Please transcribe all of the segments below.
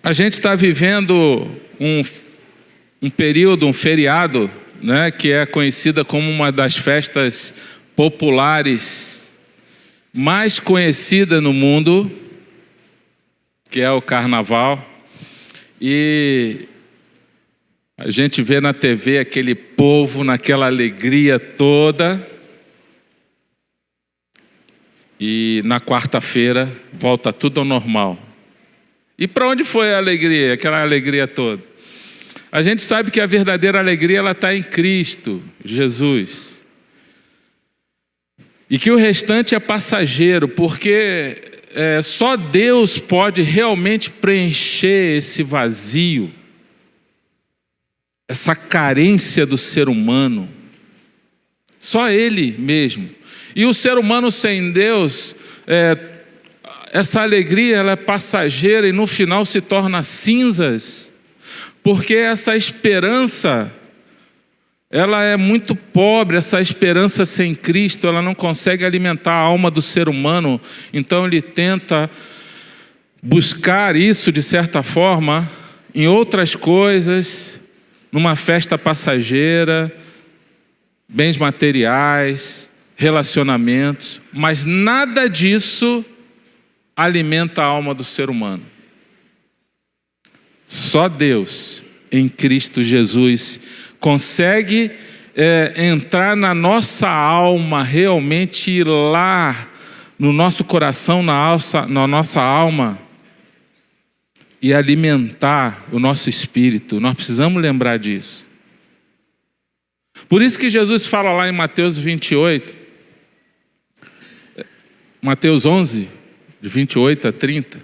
A gente está vivendo um período, um feriado, né, que é conhecida como uma das festas populares mais conhecida no mundo, que é o Carnaval. E a gente vê na TV aquele povo naquela alegria toda. E na quarta-feira volta tudo ao normal. E para onde foi a alegria, aquela alegria toda? A gente sabe que a verdadeira alegria ela está em Cristo, Jesus. E que o restante é passageiro, porque só Deus pode realmente preencher esse vazio, essa carência do ser humano. Só Ele mesmo. E o ser humano sem Deus, essa alegria ela é passageira e no final se torna cinzas, porque essa esperança, ela é muito pobre, essa esperança sem Cristo, ela não consegue alimentar a alma do ser humano, então ele tenta buscar isso de certa forma em outras coisas, numa festa passageira, bens materiais, relacionamentos, mas nada disso alimenta a alma do ser humano. Só Deus, em Cristo Jesus, consegue entrar na nossa alma, realmente ir lá no nosso coração, na nossa alma, e alimentar o nosso espírito. Nós precisamos lembrar disso. Por isso que Jesus fala lá em Mateus 28, Mateus 11, de 28 a 30,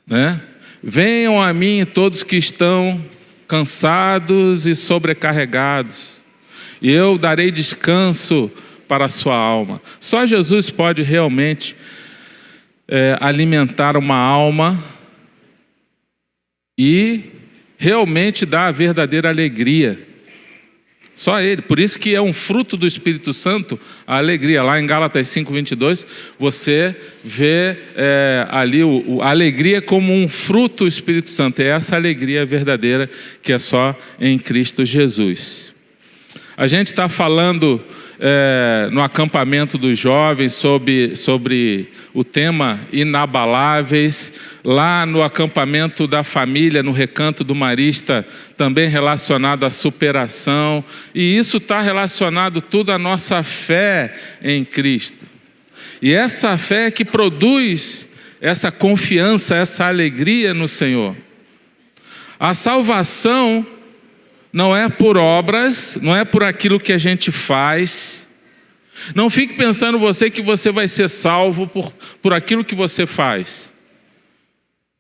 né? Venham a mim todos que estão cansados e sobrecarregados, e eu darei descanso para a sua alma. Só Jesus pode realmente alimentar uma alma e realmente dar a verdadeira alegria. Só Ele. Por isso que é um fruto do Espírito Santo, a alegria. Lá em Gálatas 5:22, você vê ali a alegria como um fruto do Espírito Santo. É essa alegria verdadeira que é só em Cristo Jesus. A gente está falando no acampamento dos jovens sobre o tema inabaláveis. Lá no acampamento da família, no Recanto do Marista, também relacionado à superação. E isso está relacionado tudo à nossa fé em Cristo. E essa fé que produz essa confiança, essa alegria no Senhor. A salvação não é por obras, não é por aquilo que a gente faz. Não fique pensando que você vai ser salvo por aquilo que você faz.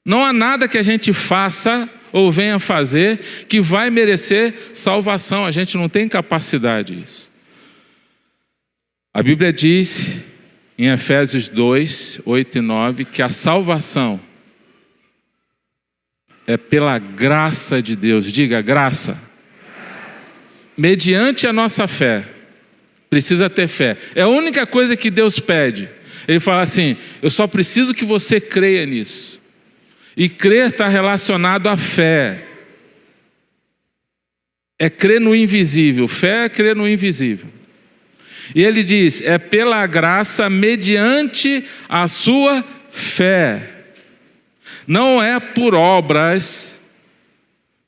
Não há nada que a gente faça ou venha fazer que vai merecer salvação. A gente não tem capacidade disso. A Bíblia diz em Efésios 2, 8 e 9, que a salvação é pela graça de Deus. Diga, graça. Mediante a nossa fé. Precisa ter fé. É a única coisa que Deus pede. Ele fala assim, eu só preciso que você creia nisso. E crer está relacionado à fé. É crer no invisível. Fé é crer no invisível. E ele diz, é pela graça mediante a sua fé. Não é por obras,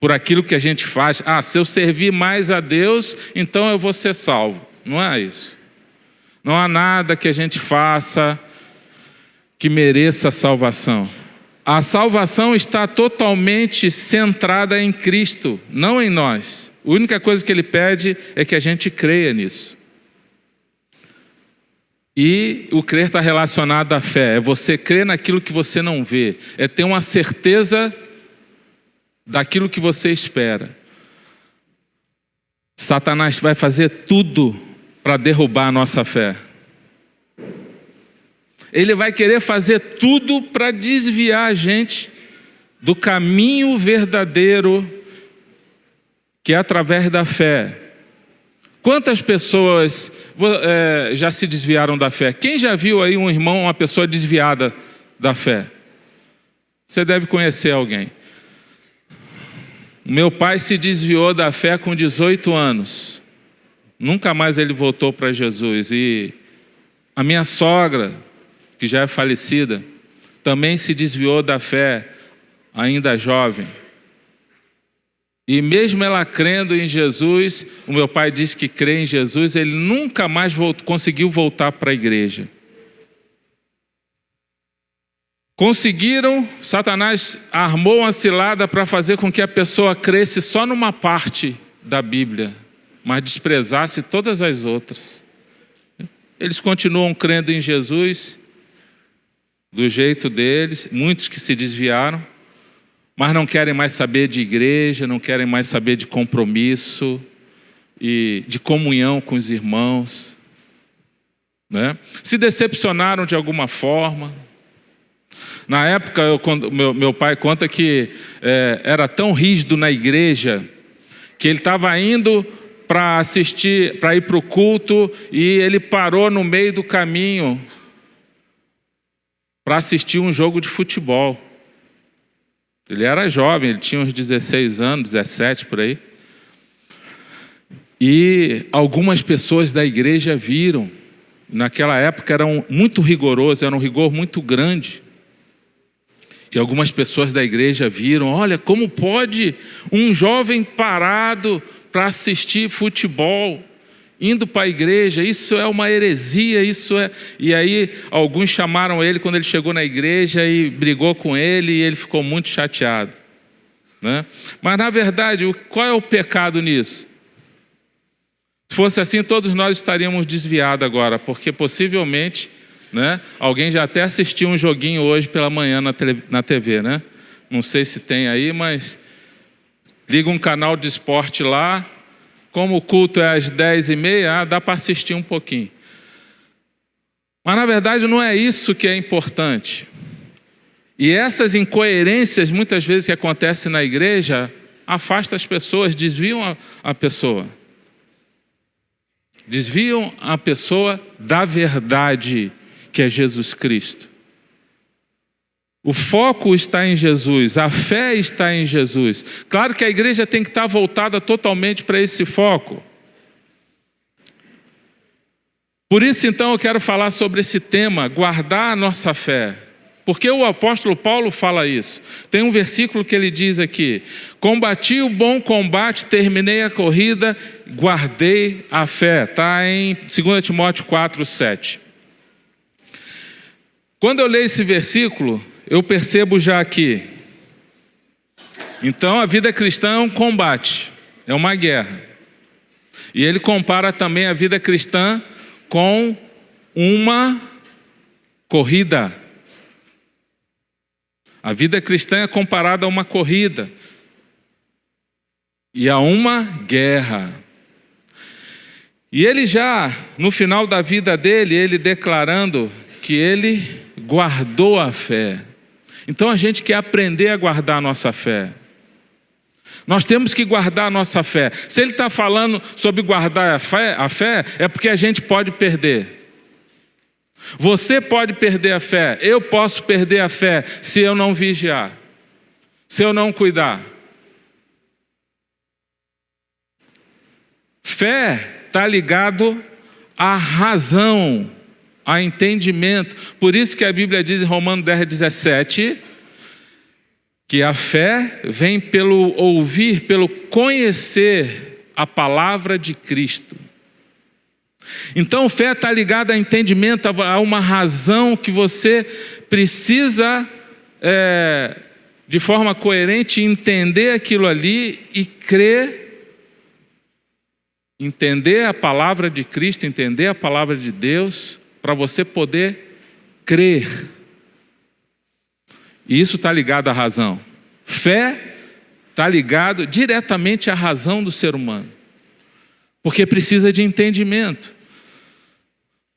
por aquilo que a gente faz. Se eu servir mais a Deus, então eu vou ser salvo. Não é isso. Não há nada que a gente faça que mereça a salvação. A salvação está totalmente centrada em Cristo, não em nós. A única coisa que Ele pede é que a gente creia nisso. E o crer está relacionado à fé. É você crer naquilo que você não vê. É ter uma certeza daquilo que você espera. Satanás vai fazer tudo para derrubar a nossa fé. Ele vai querer fazer tudo para desviar a gente do caminho verdadeiro, que é através da fé. Quantas pessoas já se desviaram da fé? Quem já viu aí um irmão, uma pessoa desviada da fé? Você deve conhecer alguém. Meu pai se desviou da fé com 18 anos. Nunca mais ele voltou para Jesus. E a minha sogra, que já é falecida, também se desviou da fé, ainda jovem. E mesmo ela crendo em Jesus, o meu pai disse que crê em Jesus, ele nunca mais conseguiu voltar para a igreja. Satanás armou uma cilada para fazer com que a pessoa cresce só numa parte da Bíblia, mas desprezasse todas as outras. Eles continuam crendo em Jesus, do jeito deles, muitos que se desviaram, mas não querem mais saber de igreja, não querem mais saber de compromisso e de comunhão com os irmãos, né? Se decepcionaram de alguma forma. Na época, meu pai conta que era tão rígido na igreja, que ele estava indo para ir para o culto, e ele parou no meio do caminho para assistir um jogo de futebol. Ele era jovem, ele tinha uns 16 anos, 17 por aí. E algumas pessoas da igreja viram. Naquela época era muito rigoroso, era um rigor muito grande. E algumas pessoas da igreja viram: olha, como pode um jovem parado para assistir futebol, indo para a igreja? Isso é uma heresia, isso é... E aí alguns chamaram ele quando ele chegou na igreja e brigou com ele, e ele ficou muito chateado, né? Mas na verdade, qual é o pecado nisso? Se fosse assim, todos nós estaríamos desviados agora, porque possivelmente, né, alguém já até assistiu um joguinho hoje pela manhã na TV, né? Não sei se tem aí, mas liga um canal de esporte lá. Como o culto é às 10h30, dá para assistir um pouquinho. Mas na verdade não é isso que é importante. E essas incoerências, muitas vezes, que acontecem na igreja, afastam as pessoas, desviam a pessoa. Desviam a pessoa da verdade, que é Jesus Cristo. O foco está em Jesus, a fé está em Jesus. Claro que a igreja tem que estar voltada totalmente para esse foco. Por isso, então, eu quero falar sobre esse tema, guardar a nossa fé. Porque o apóstolo Paulo fala isso. Tem um versículo que ele diz aqui: combati o bom combate, terminei a corrida, guardei a fé. Está em 2 Timóteo 4:7. Quando eu leio esse versículo, eu percebo já aqui. Então a vida cristã é um combate, é uma guerra. E ele compara também a vida cristã com uma corrida. A vida cristã é comparada a uma corrida e a uma guerra. E ele já, no final da vida dele, ele declarando que ele guardou a fé. Então a gente quer aprender a guardar a nossa fé. Nós temos que guardar a nossa fé. Se ele está falando sobre guardar a fé, é porque a gente pode perder. Você pode perder a fé, eu posso perder a fé se eu não vigiar, se eu não cuidar. Fé está ligado à razão, a entendimento. Por isso que a Bíblia diz em Romanos 10:17, que a fé vem pelo ouvir, pelo conhecer a palavra de Cristo. Então fé está ligada a entendimento, a uma razão que você precisa, de forma coerente, entender aquilo ali e crer, entender a palavra de Cristo, entender a palavra de Deus, para você poder crer. E isso está ligado à razão. Fé está ligado diretamente à razão do ser humano, porque precisa de entendimento.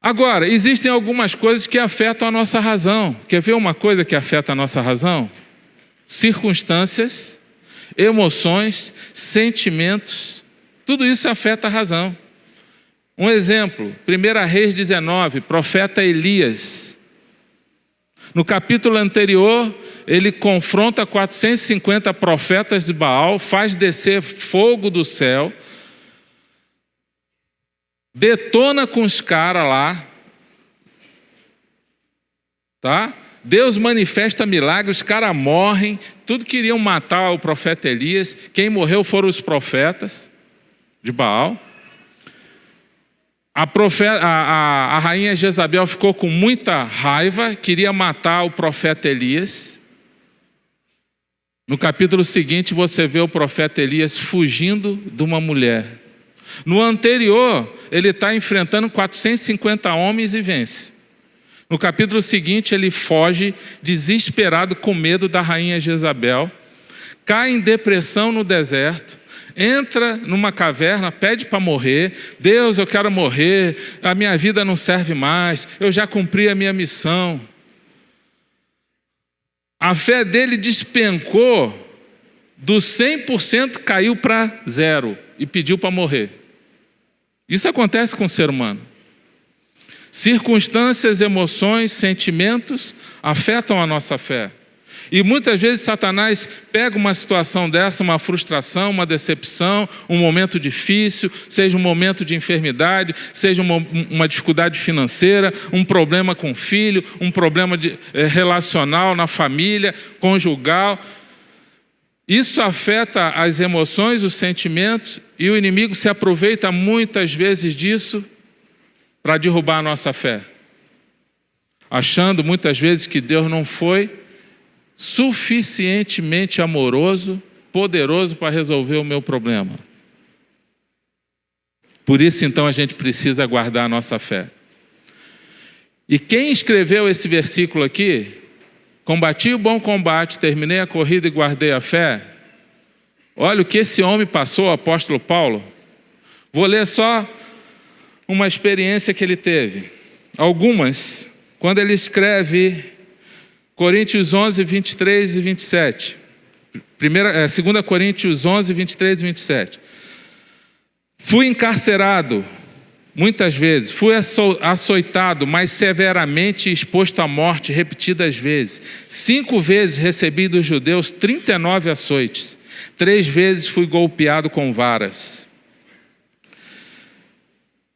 Agora, existem algumas coisas que afetam a nossa razão. Quer ver uma coisa que afeta a nossa razão? Circunstâncias, emoções, sentimentos, tudo isso afeta a razão. Um exemplo, 1 Reis 19, profeta Elias. No capítulo anterior, ele confronta 450 profetas de Baal, faz descer fogo do céu, detona com os caras lá, tá? Deus manifesta milagres, os caras morrem, tudo queriam matar o profeta Elias, quem morreu foram os profetas de Baal. A rainha Jezabel ficou com muita raiva, queria matar o profeta Elias. No capítulo seguinte você vê o profeta Elias fugindo de uma mulher. No anterior, ele está enfrentando 450 homens e vence. No capítulo seguinte, ele foge, desesperado, com medo da rainha Jezabel, cai em depressão no deserto, entra numa caverna, pede para morrer. Deus, eu quero morrer, a minha vida não serve mais, eu já cumpri a minha missão. A fé dele despencou, do 100% caiu para 0 e pediu para morrer. Isso acontece com o ser humano. Circunstâncias, emoções, sentimentos afetam a nossa fé. E muitas vezes Satanás pega uma situação dessa, uma frustração, uma decepção, um momento difícil, seja um momento de enfermidade, seja uma dificuldade financeira, um problema com o filho, um problema relacional na família, conjugal. Isso afeta as emoções, os sentimentos, e o inimigo se aproveita muitas vezes disso para derrubar a nossa fé, achando muitas vezes que Deus não foi suficientemente amoroso, poderoso para resolver o meu problema. Por isso, então, a gente precisa guardar a nossa fé. E quem escreveu esse versículo aqui, combati o bom combate, terminei a corrida e guardei a fé, olha o que esse homem passou, o apóstolo Paulo. Vou ler só uma experiência que ele teve. Algumas, quando ele escreve Coríntios 11, 23 e 27. 2 Coríntios 11, 23 e 27. Fui encarcerado muitas vezes, fui açoitado, mas severamente exposto à morte repetidas vezes. 5 vezes recebi dos judeus 39 açoites. 3 vezes fui golpeado com varas.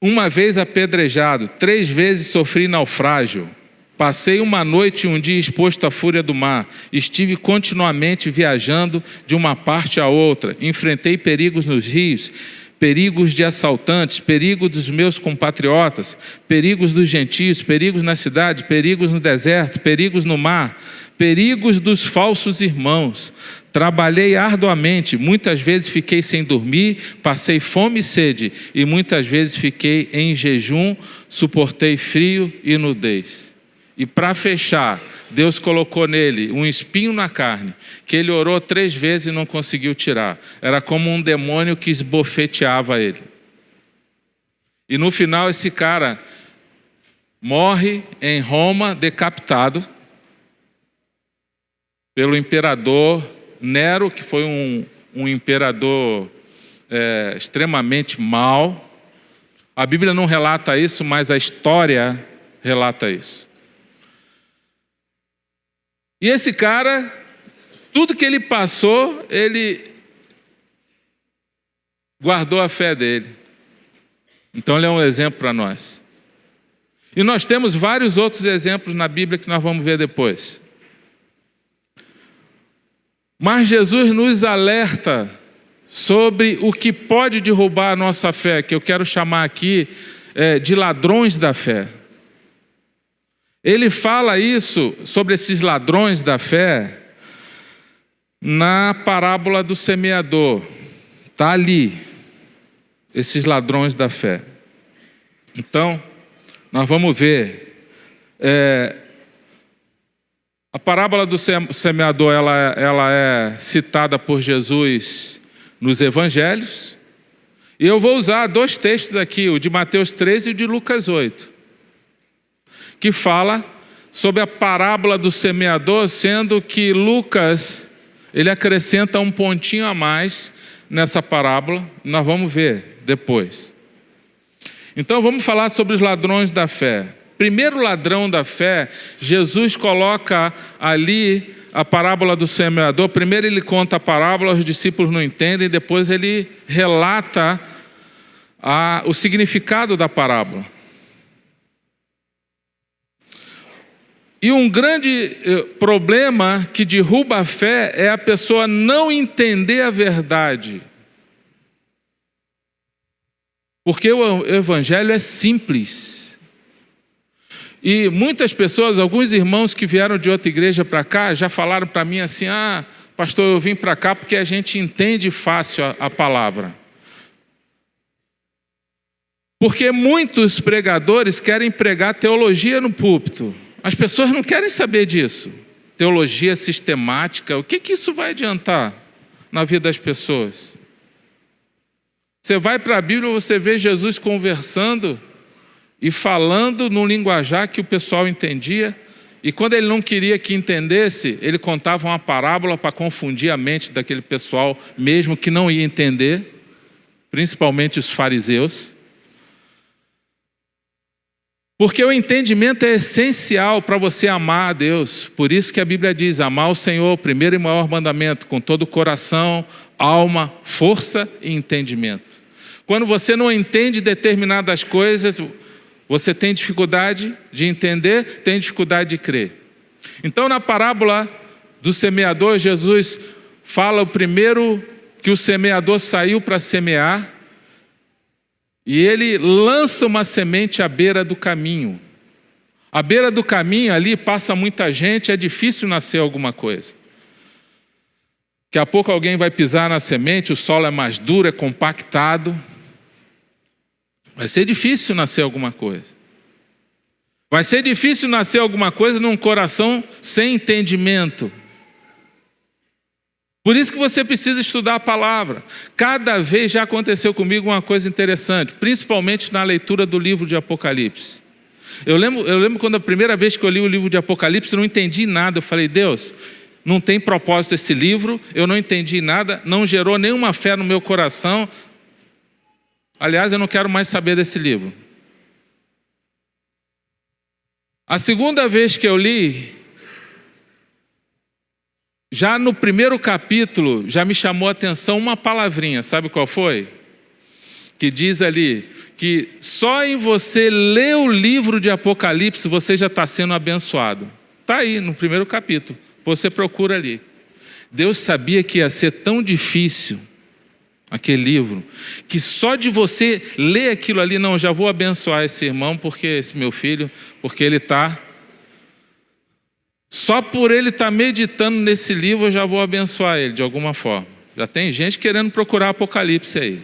1 vez apedrejado, 3 vezes sofri naufrágio. Passei uma noite e um dia exposto à fúria do mar. Estive continuamente viajando de uma parte a outra. Enfrentei perigos nos rios, perigos de assaltantes, perigos dos meus compatriotas, perigos dos gentios, perigos na cidade, perigos no deserto, perigos no mar, perigos dos falsos irmãos. Trabalhei arduamente, muitas vezes fiquei sem dormir, passei fome e sede, e muitas vezes fiquei em jejum, suportei frio e nudez. E para fechar, Deus colocou nele um espinho na carne, que ele orou 3 vezes e não conseguiu tirar. Era como um demônio que esbofeteava ele. E no final esse cara morre em Roma decapitado pelo imperador Nero, que foi um imperador extremamente mau. A Bíblia não relata isso, mas a história relata isso. E esse cara, tudo que ele passou, ele guardou a fé dele. Então ele é um exemplo para nós. E nós temos vários outros exemplos na Bíblia que nós vamos ver depois. Mas Jesus nos alerta sobre o que pode derrubar a nossa fé, que eu quero chamar aqui de ladrões da fé. Ele fala isso, sobre esses ladrões da fé, na parábola do semeador. Está ali, esses ladrões da fé. Então, nós vamos ver. A parábola do semeador, ela é citada por Jesus nos evangelhos. E eu vou usar 2 textos aqui, o de Mateus 13 e o de Lucas 8. Que fala sobre a parábola do semeador, sendo que Lucas, ele acrescenta um pontinho a mais nessa parábola. Nós vamos ver depois. Então vamos falar sobre os ladrões da fé. primeiro ladrão da fé, Jesus coloca ali a parábola do semeador. Primeiro ele conta a parábola, os discípulos não entendem, depois ele relata o significado da parábola. E um grande problema que derruba a fé é a pessoa não entender a verdade. Porque o evangelho é simples. E muitas pessoas, alguns irmãos que vieram de outra igreja para cá, já falaram para mim assim: pastor, eu vim para cá porque a gente entende fácil a palavra. Porque muitos pregadores querem pregar teologia no púlpito. As pessoas não querem saber disso. Teologia sistemática, o que isso vai adiantar na vida das pessoas? Você vai para a Bíblia, você vê Jesus conversando e falando num linguajar que o pessoal entendia. E quando ele não queria que entendesse, ele contava uma parábola para confundir a mente daquele pessoal, mesmo que não ia entender, principalmente os fariseus. Porque o entendimento é essencial para você amar a Deus. Por isso que a Bíblia diz: amar o Senhor, o primeiro e maior mandamento, com todo o coração, alma, força e entendimento. Quando você não entende determinadas coisas, você tem dificuldade de entender, tem dificuldade de crer. Então, na parábola do semeador, Jesus fala o primeiro que o semeador saiu para semear, e ele lança uma semente à beira do caminho. À beira do caminho, ali passa muita gente, é difícil nascer alguma coisa. Daqui a pouco alguém vai pisar na semente, o solo é mais duro, é compactado. Vai ser difícil nascer alguma coisa. Vai ser difícil nascer alguma coisa num coração sem entendimento. Por isso que você precisa estudar a palavra. Cada vez já aconteceu comigo uma coisa interessante, principalmente na leitura do livro de Apocalipse. Eu lembro quando a primeira vez que eu li o livro de Apocalipse, eu não entendi nada. Eu falei: Deus, não tem propósito esse livro, eu não entendi nada, não gerou nenhuma fé no meu coração. Aliás, eu não quero mais saber desse livro. A segunda vez que eu li, já no primeiro capítulo, já me chamou a atenção uma palavrinha, sabe qual foi? Que diz ali, que só em você ler o livro de Apocalipse, você já está sendo abençoado. Está aí, no primeiro capítulo, você procura ali. Deus sabia que ia ser tão difícil, aquele livro, que só de você ler aquilo ali, não, já vou abençoar esse irmão, porque esse meu filho, porque ele está... Só por ele estar meditando nesse livro, eu já vou abençoar ele de alguma forma. Já tem gente querendo procurar Apocalipse aí.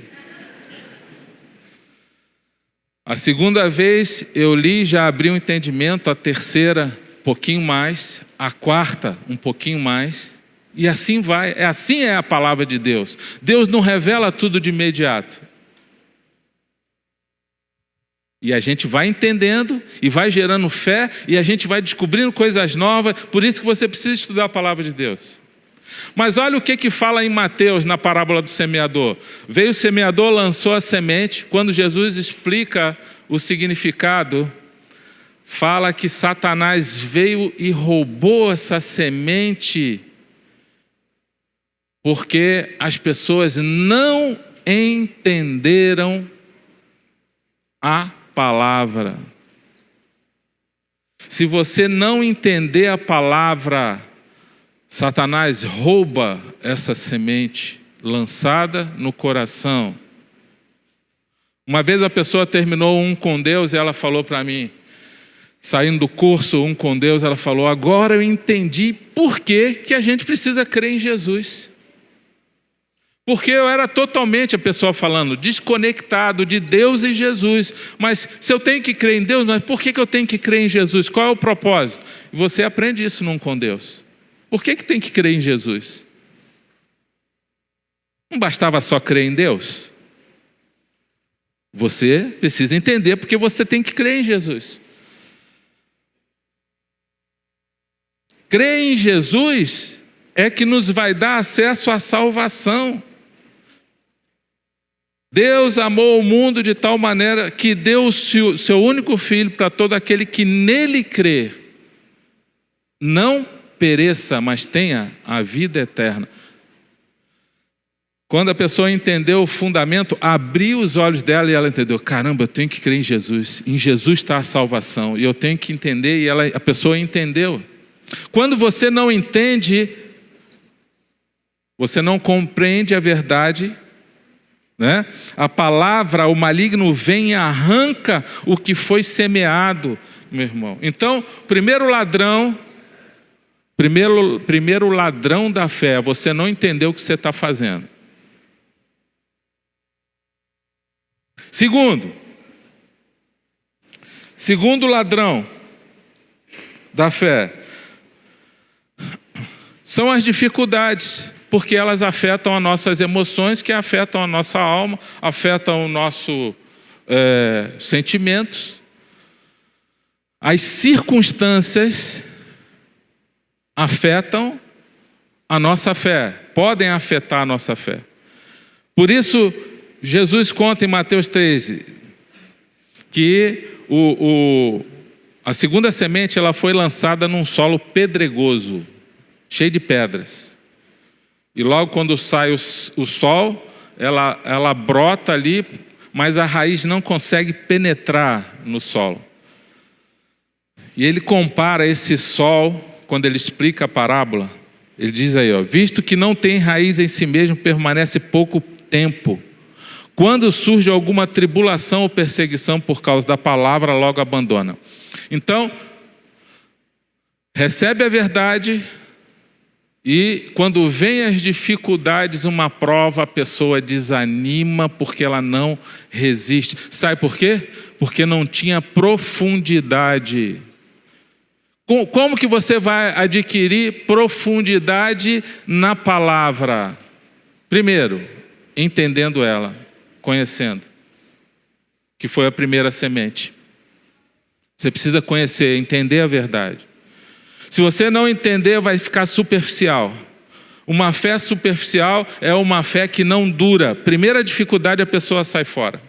A segunda vez eu li, já abri um entendimento. A terceira, um pouquinho mais. A quarta, um pouquinho mais. E assim vai. Assim é a palavra de Deus. Deus não revela tudo de imediato. E a gente vai entendendo e vai gerando fé e a gente vai descobrindo coisas novas. Por isso que você precisa estudar a palavra de Deus. Mas olha o que fala em Mateus, na parábola do semeador. Veio o semeador, lançou a semente. Quando Jesus explica o significado, fala que Satanás veio e roubou essa semente porque as pessoas não entenderam a palavra. Se você não entender a palavra, Satanás rouba essa semente lançada no coração. Uma vez a pessoa terminou um com Deus e ela falou para mim, saindo do curso um com Deus, ela falou: agora eu entendi por que a gente precisa crer em Jesus. Porque eu era totalmente, a pessoa falando, desconectado de Deus e Jesus. Mas se eu tenho que crer em Deus, mas por que eu tenho que crer em Jesus? Qual é o propósito? E você aprende isso num com Deus. Por que tem que crer em Jesus? Não bastava só crer em Deus? Você precisa entender porque você tem que crer em Jesus. Crer em Jesus é que nos vai dar acesso à salvação. Deus amou o mundo de tal maneira que deu o seu único filho para todo aquele que nele crê, não pereça, mas tenha a vida eterna. Quando a pessoa entendeu o fundamento, abriu os olhos dela e ela entendeu: caramba, eu tenho que crer em Jesus está a salvação, e eu tenho que entender, e a pessoa entendeu. Quando você não entende, você não compreende a verdade, né? A palavra, o maligno vem e arranca o que foi semeado, meu irmão. Então, primeiro ladrão da fé, você não entendeu o que você está fazendo. Segundo ladrão da fé, são as dificuldades, porque elas afetam as nossas emoções, que afetam a nossa alma, afetam o nosso sentimentos. As circunstâncias afetam a nossa fé, podem afetar a nossa fé. Por isso, Jesus conta em Mateus 13 que a segunda semente ela foi lançada num solo pedregoso, cheio de pedras. E logo quando sai o sol, ela brota ali, mas a raiz não consegue penetrar no solo. E ele compara esse sol, quando ele explica a parábola, ele diz aí, visto que não tem raiz em si mesmo, permanece pouco tempo. Quando surge alguma tribulação ou perseguição por causa da palavra, logo abandona. Então, recebe a verdade e quando vem as dificuldades, uma prova, a pessoa desanima porque ela não resiste. Sabe por quê? Porque não tinha profundidade. Como que você vai adquirir profundidade na palavra? Primeiro, entendendo ela, conhecendo, que foi a primeira semente. Você precisa conhecer, entender a verdade. Se você não entender, vai ficar superficial. Uma fé superficial é uma fé que não dura. Primeira dificuldade, a pessoa sai fora.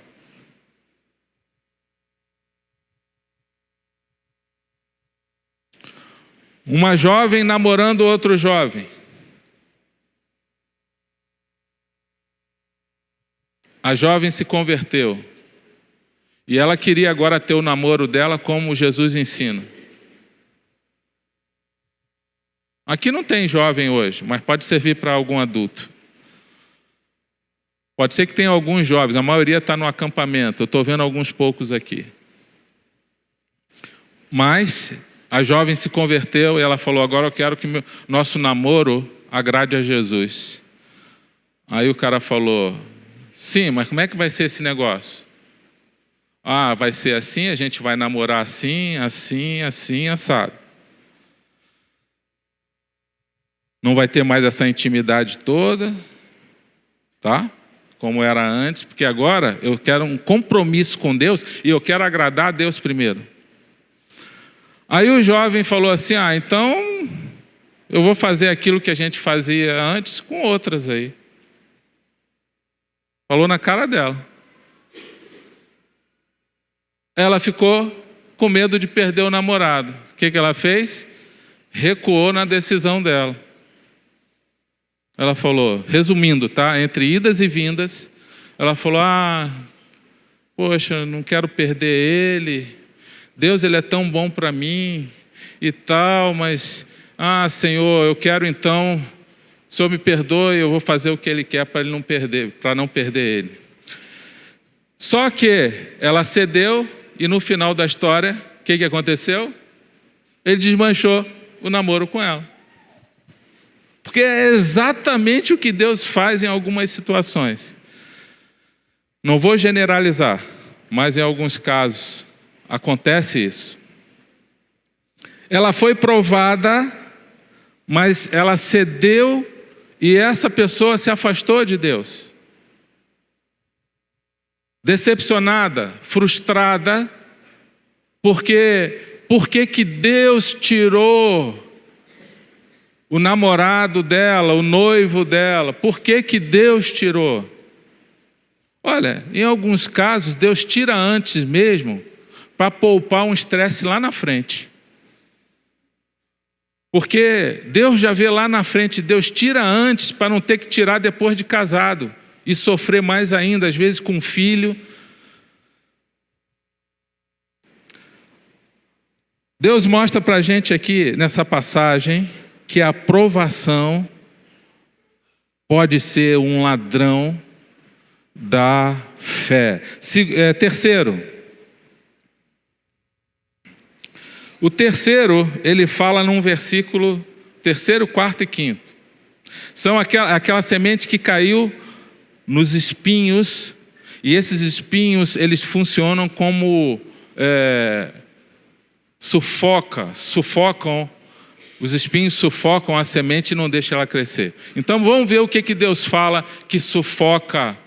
Uma jovem namorando outro jovem. A jovem se converteu. E ela queria agora ter o namoro dela como Jesus ensina. Aqui não tem jovem hoje, mas pode servir para algum adulto. Pode ser que tenha alguns jovens, a maioria está no acampamento. Eu estou vendo alguns poucos aqui. Mas a jovem se converteu e ela falou: agora eu quero que nosso namoro agrade a Jesus. Aí o cara falou: sim, mas como é que vai ser esse negócio? Ah, vai ser assim, a gente vai namorar assim, assim, assim, assado. Não vai ter mais essa intimidade toda, tá? Como era antes, porque agora eu quero um compromisso com Deus e eu quero agradar a Deus primeiro. Aí o jovem falou assim: ah, então eu vou fazer aquilo que a gente fazia antes com outras aí. Falou na cara dela. Ela ficou com medo de perder o namorado. O que ela fez? Recuou na decisão dela. Ela falou, resumindo, tá? Entre idas e vindas, ela falou: ah, poxa, não quero perder ele. Deus, ele é tão bom para mim e tal, mas, Senhor, eu quero então, o Senhor me perdoe, eu vou fazer o que ele quer para não perder ele. Só que ela cedeu e no final da história, o que aconteceu? Ele desmanchou o namoro com ela. Porque é exatamente o que Deus faz em algumas situações. Não vou generalizar, mas em alguns casos acontece isso. Ela foi provada, mas ela cedeu e essa pessoa se afastou de Deus. Decepcionada, frustrada, porque que Deus tirou o namorado dela, o noivo dela? Por que Deus tirou? Olha, em alguns casos, Deus tira antes mesmo, para poupar um estresse lá na frente. Porque Deus já vê lá na frente, Deus tira antes para não ter que tirar depois de casado. E sofrer mais ainda, às vezes com um filho. Deus mostra para a gente aqui, nessa passagem, que a provação pode ser um ladrão da fé. Terceiro, o terceiro, ele fala num versículo, terceiro, quarto e quinto. São aquela semente que caiu nos espinhos, e esses espinhos, eles funcionam como sufocam, os espinhos sufocam a semente e não deixam ela crescer. Então vamos ver o que Deus fala que sufoca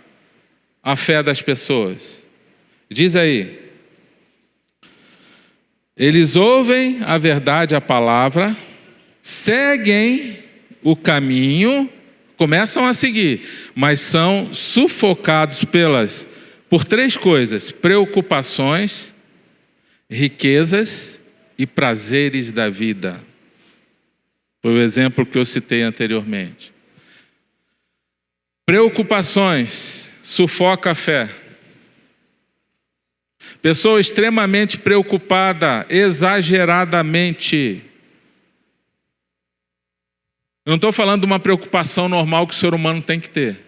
a fé das pessoas. Diz aí: eles ouvem a verdade, a palavra, seguem o caminho, começam a seguir, mas são sufocados por três coisas: preocupações, riquezas e prazeres da vida. Foi o exemplo que eu citei anteriormente. Preocupações sufoca a fé. Pessoa extremamente preocupada, exageradamente. Eu não estou falando de uma preocupação normal que o ser humano tem que ter.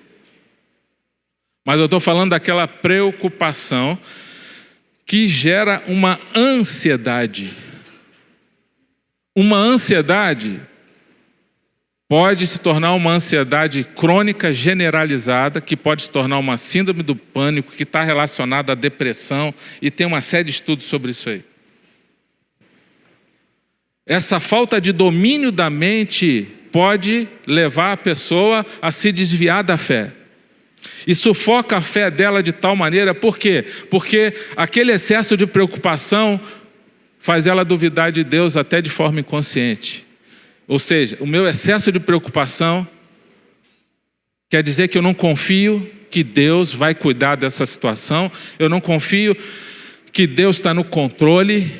Mas eu estou falando daquela preocupação que gera uma ansiedade. Uma ansiedade pode se tornar uma ansiedade crônica generalizada, que pode se tornar uma síndrome do pânico, que está relacionada à depressão, e tem uma série de estudos sobre isso aí. Essa falta de domínio da mente pode levar a pessoa a se desviar da fé. E sufoca a fé dela de tal maneira, por quê? Porque aquele excesso de preocupação faz ela duvidar de Deus até de forma inconsciente. Ou seja, o meu excesso de preocupação quer dizer que eu não confio que Deus vai cuidar dessa situação, eu não confio que Deus está no controle,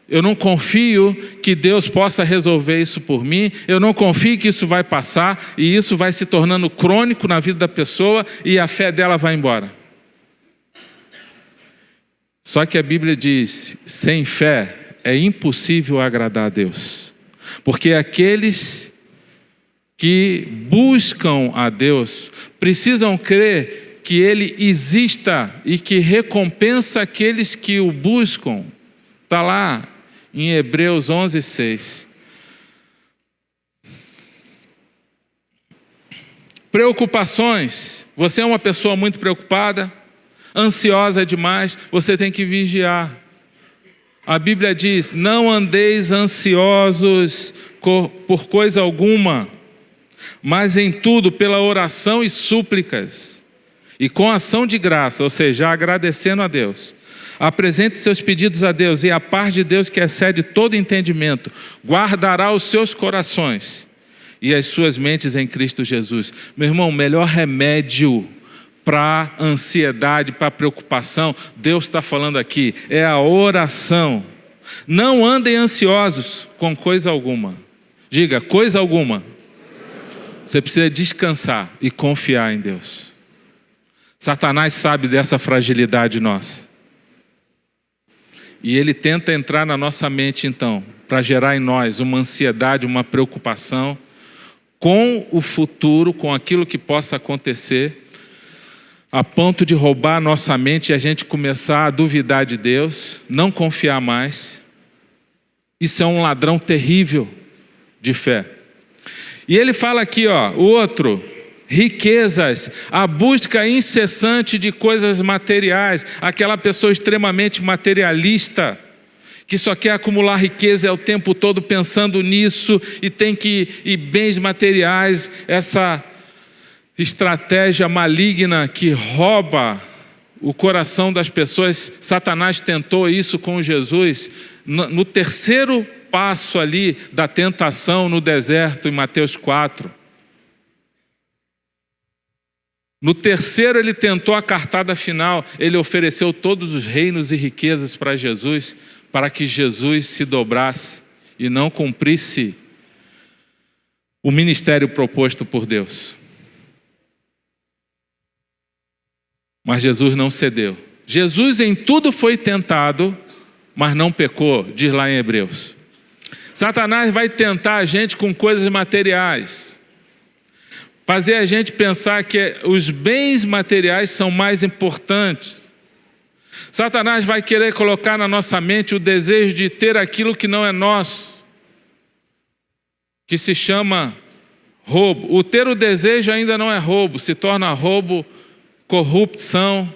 eu não confio que Deus possa resolver isso por mim, eu não confio que isso vai passar, e isso vai se tornando crônico na vida da pessoa e a fé dela vai embora. Só que a Bíblia diz: sem fé é impossível agradar a Deus. Porque aqueles que buscam a Deus precisam crer que Ele exista e que recompensa aqueles que o buscam. Está lá em Hebreus 11:6. Preocupações. Você é uma pessoa muito preocupada, ansiosa demais, você tem que vigiar. A Bíblia diz: não andeis ansiosos por coisa alguma, mas em tudo pela oração e súplicas, e com ação de graça, ou seja, agradecendo a Deus. Apresente seus pedidos a Deus, e a paz de Deus, que excede todo entendimento, guardará os seus corações e as suas mentes em Cristo Jesus. Meu irmão, o melhor remédio para ansiedade, para preocupação, Deus está falando aqui, é a oração. Não andem ansiosos com coisa alguma. Diga, coisa alguma. Você precisa descansar e confiar em Deus. Satanás sabe dessa fragilidade nossa. E ele tenta entrar na nossa mente, então, para gerar em nós uma ansiedade, uma preocupação com o futuro, com aquilo que possa acontecer, a ponto de roubar a nossa mente e a gente começar a duvidar de Deus, não confiar mais. Isso é um ladrão terrível de fé. E ele fala aqui, o outro, riquezas, a busca incessante de coisas materiais, aquela pessoa extremamente materialista, que só quer acumular riqueza, é o tempo todo pensando nisso, e bens materiais, essa estratégia maligna que rouba o coração das pessoas. Satanás tentou isso com Jesus no terceiro passo ali da tentação no deserto, em Mateus 4. No terceiro, ele tentou a cartada final. Ele ofereceu todos os reinos e riquezas para Jesus, para que Jesus se dobrasse e não cumprisse o ministério proposto por Deus. Mas Jesus não cedeu. Jesus em tudo foi tentado, mas não pecou, diz lá em Hebreus. Satanás vai tentar a gente com coisas materiais, fazer a gente pensar que os bens materiais são mais importantes. Satanás vai querer colocar na nossa mente o desejo de ter aquilo que não é nosso, que se chama roubo. O ter o desejo ainda não é roubo, se torna roubo, corrupção,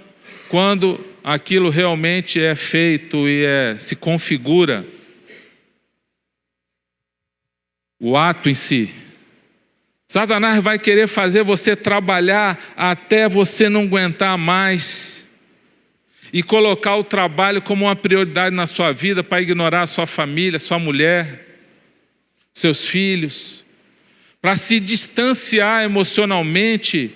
quando aquilo realmente é feito e se configura o ato em si. Satanás vai querer fazer você trabalhar até você não aguentar mais e colocar o trabalho como uma prioridade na sua vida para ignorar a sua família, sua mulher, seus filhos, para se distanciar emocionalmente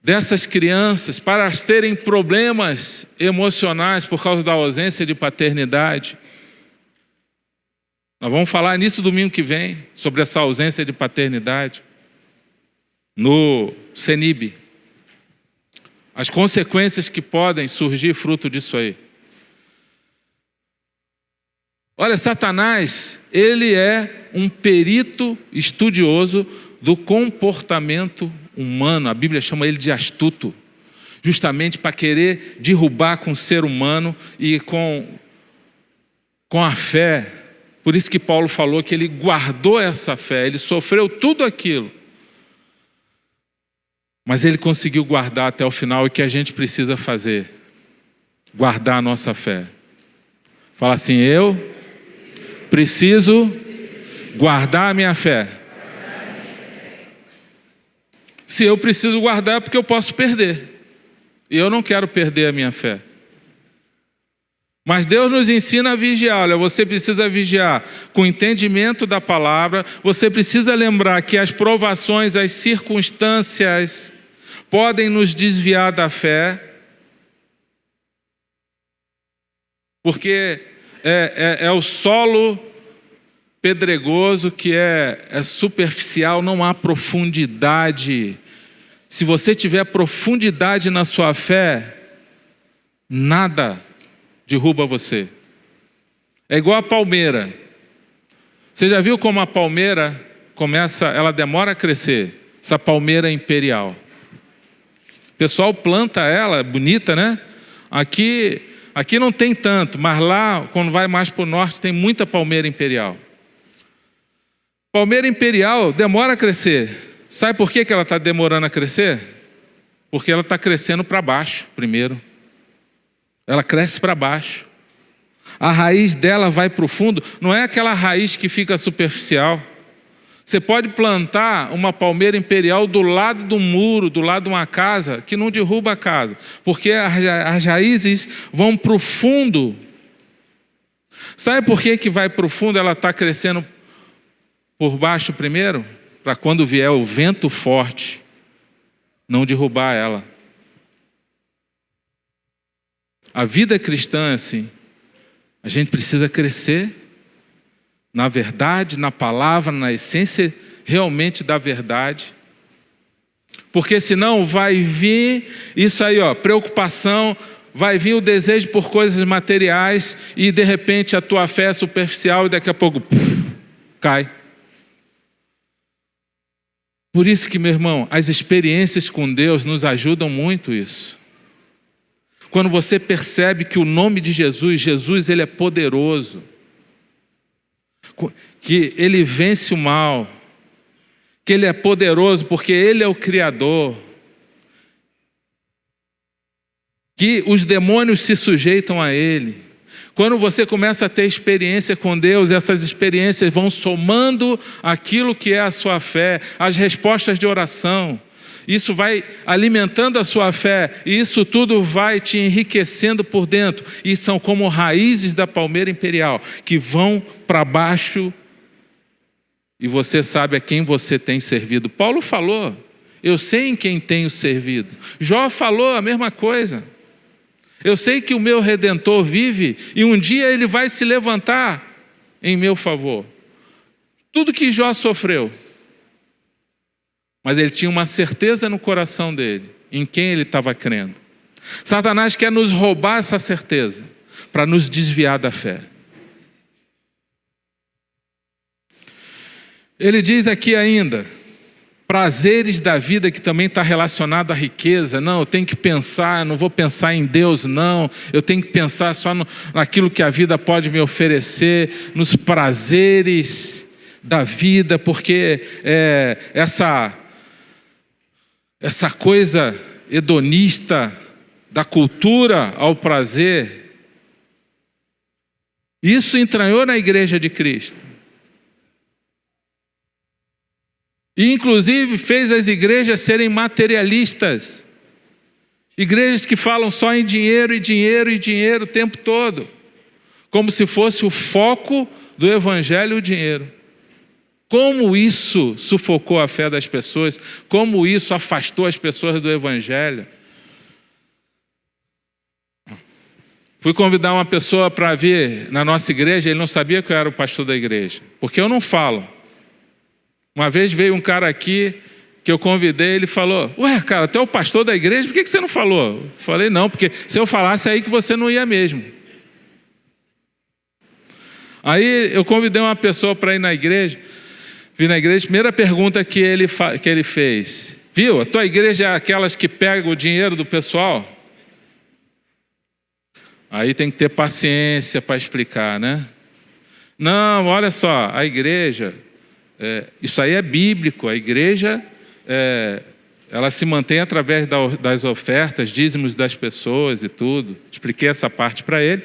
dessas crianças, para elas terem problemas emocionais por causa da ausência de paternidade. Nós vamos falar nisso domingo que vem, sobre essa ausência de paternidade, no CENIB. As consequências que podem surgir fruto disso aí. Olha, Satanás, ele é um perito estudioso do comportamento humano. A Bíblia chama ele de astuto, justamente para querer derrubar com o ser humano e com a fé. Por isso que Paulo falou que ele guardou essa fé, ele sofreu tudo aquilo, mas ele conseguiu guardar até o final. E o que a gente precisa fazer? Guardar a nossa fé. Fala assim: eu preciso guardar a minha fé. Se eu preciso guardar é porque eu posso perder, e eu não quero perder a minha fé. Mas Deus nos ensina a vigiar. Olha, você precisa vigiar com entendimento da palavra. Você precisa lembrar que as provações, as circunstâncias podem nos desviar da fé, porque é o solo pedregoso que é superficial, não há profundidade. Se você tiver profundidade na sua fé, nada derruba você. É igual a palmeira. Você já viu como a palmeira ela demora a crescer? Essa palmeira imperial. O pessoal planta ela, bonita, né? Aqui não tem tanto, mas lá, quando vai mais para o norte, tem muita palmeira imperial. Palmeira imperial demora a crescer. Sabe por que ela está demorando a crescer? Porque ela está crescendo para baixo primeiro. Ela cresce para baixo. A raiz dela vai para o fundo. Não é aquela raiz que fica superficial. Você pode plantar uma palmeira imperial do lado do muro, do lado de uma casa, que não derruba a casa. Porque as raízes vão para o fundo. Sabe por que vai para o fundo? Ela está crescendo por baixo primeiro? Para quando vier o vento forte, não derrubar ela. A vida cristã é assim. A gente precisa crescer na verdade, na palavra, na essência realmente da verdade. Porque senão vai vir isso aí, preocupação, vai vir o desejo por coisas materiais e de repente a tua fé é superficial e daqui a pouco cai. Por isso que, meu irmão, as experiências com Deus nos ajudam muito isso. Quando você percebe que o nome de Jesus ele é poderoso, que ele vence o mal, que ele é poderoso porque ele é o Criador, que os demônios se sujeitam a ele. Quando você começa a ter experiência com Deus, essas experiências vão somando aquilo que é a sua fé, as respostas de oração. Isso vai alimentando a sua fé, e isso tudo vai te enriquecendo por dentro. E são como raízes da palmeira imperial, que vão para baixo, e você sabe a quem você tem servido. Paulo falou, Eu sei em quem tenho servido. Jó falou a mesma coisa. Eu sei que o meu Redentor vive e um dia ele vai se levantar em meu favor. Tudo que Jó sofreu. Mas ele tinha uma certeza no coração dele, em quem ele estava crendo. Satanás quer nos roubar essa certeza, para nos desviar da fé. Ele diz aqui ainda, prazeres da vida, que também está relacionado à riqueza. Não, eu tenho que pensar, não vou pensar em Deus, não. Eu tenho que pensar só naquilo que a vida pode me oferecer, nos prazeres da vida, porque essa coisa hedonista da cultura ao prazer, isso entranhou na igreja de Cristo. E inclusive fez as igrejas serem materialistas. Igrejas que falam só em dinheiro e dinheiro e dinheiro o tempo todo. Como se fosse o foco do evangelho o dinheiro. Como isso sufocou a fé das pessoas, como isso afastou as pessoas do evangelho. Fui convidar uma pessoa para vir na nossa igreja, ele não sabia que eu era o pastor da igreja, porque eu não falo. Uma vez veio um cara aqui, que eu convidei, ele falou, ué, cara, tu é o pastor da igreja, por que você não falou? Eu falei, não, porque se eu falasse aí que você não ia mesmo. Aí eu convidei uma pessoa para ir na igreja, vim na igreja, primeira pergunta que ele fez, viu, a tua igreja é aquelas que pegam o dinheiro do pessoal? Aí tem que ter paciência para explicar, né? Não, olha só, a igreja... isso aí é bíblico, a igreja ela se mantém através das ofertas, dízimos das pessoas e tudo. Expliquei essa parte para ele.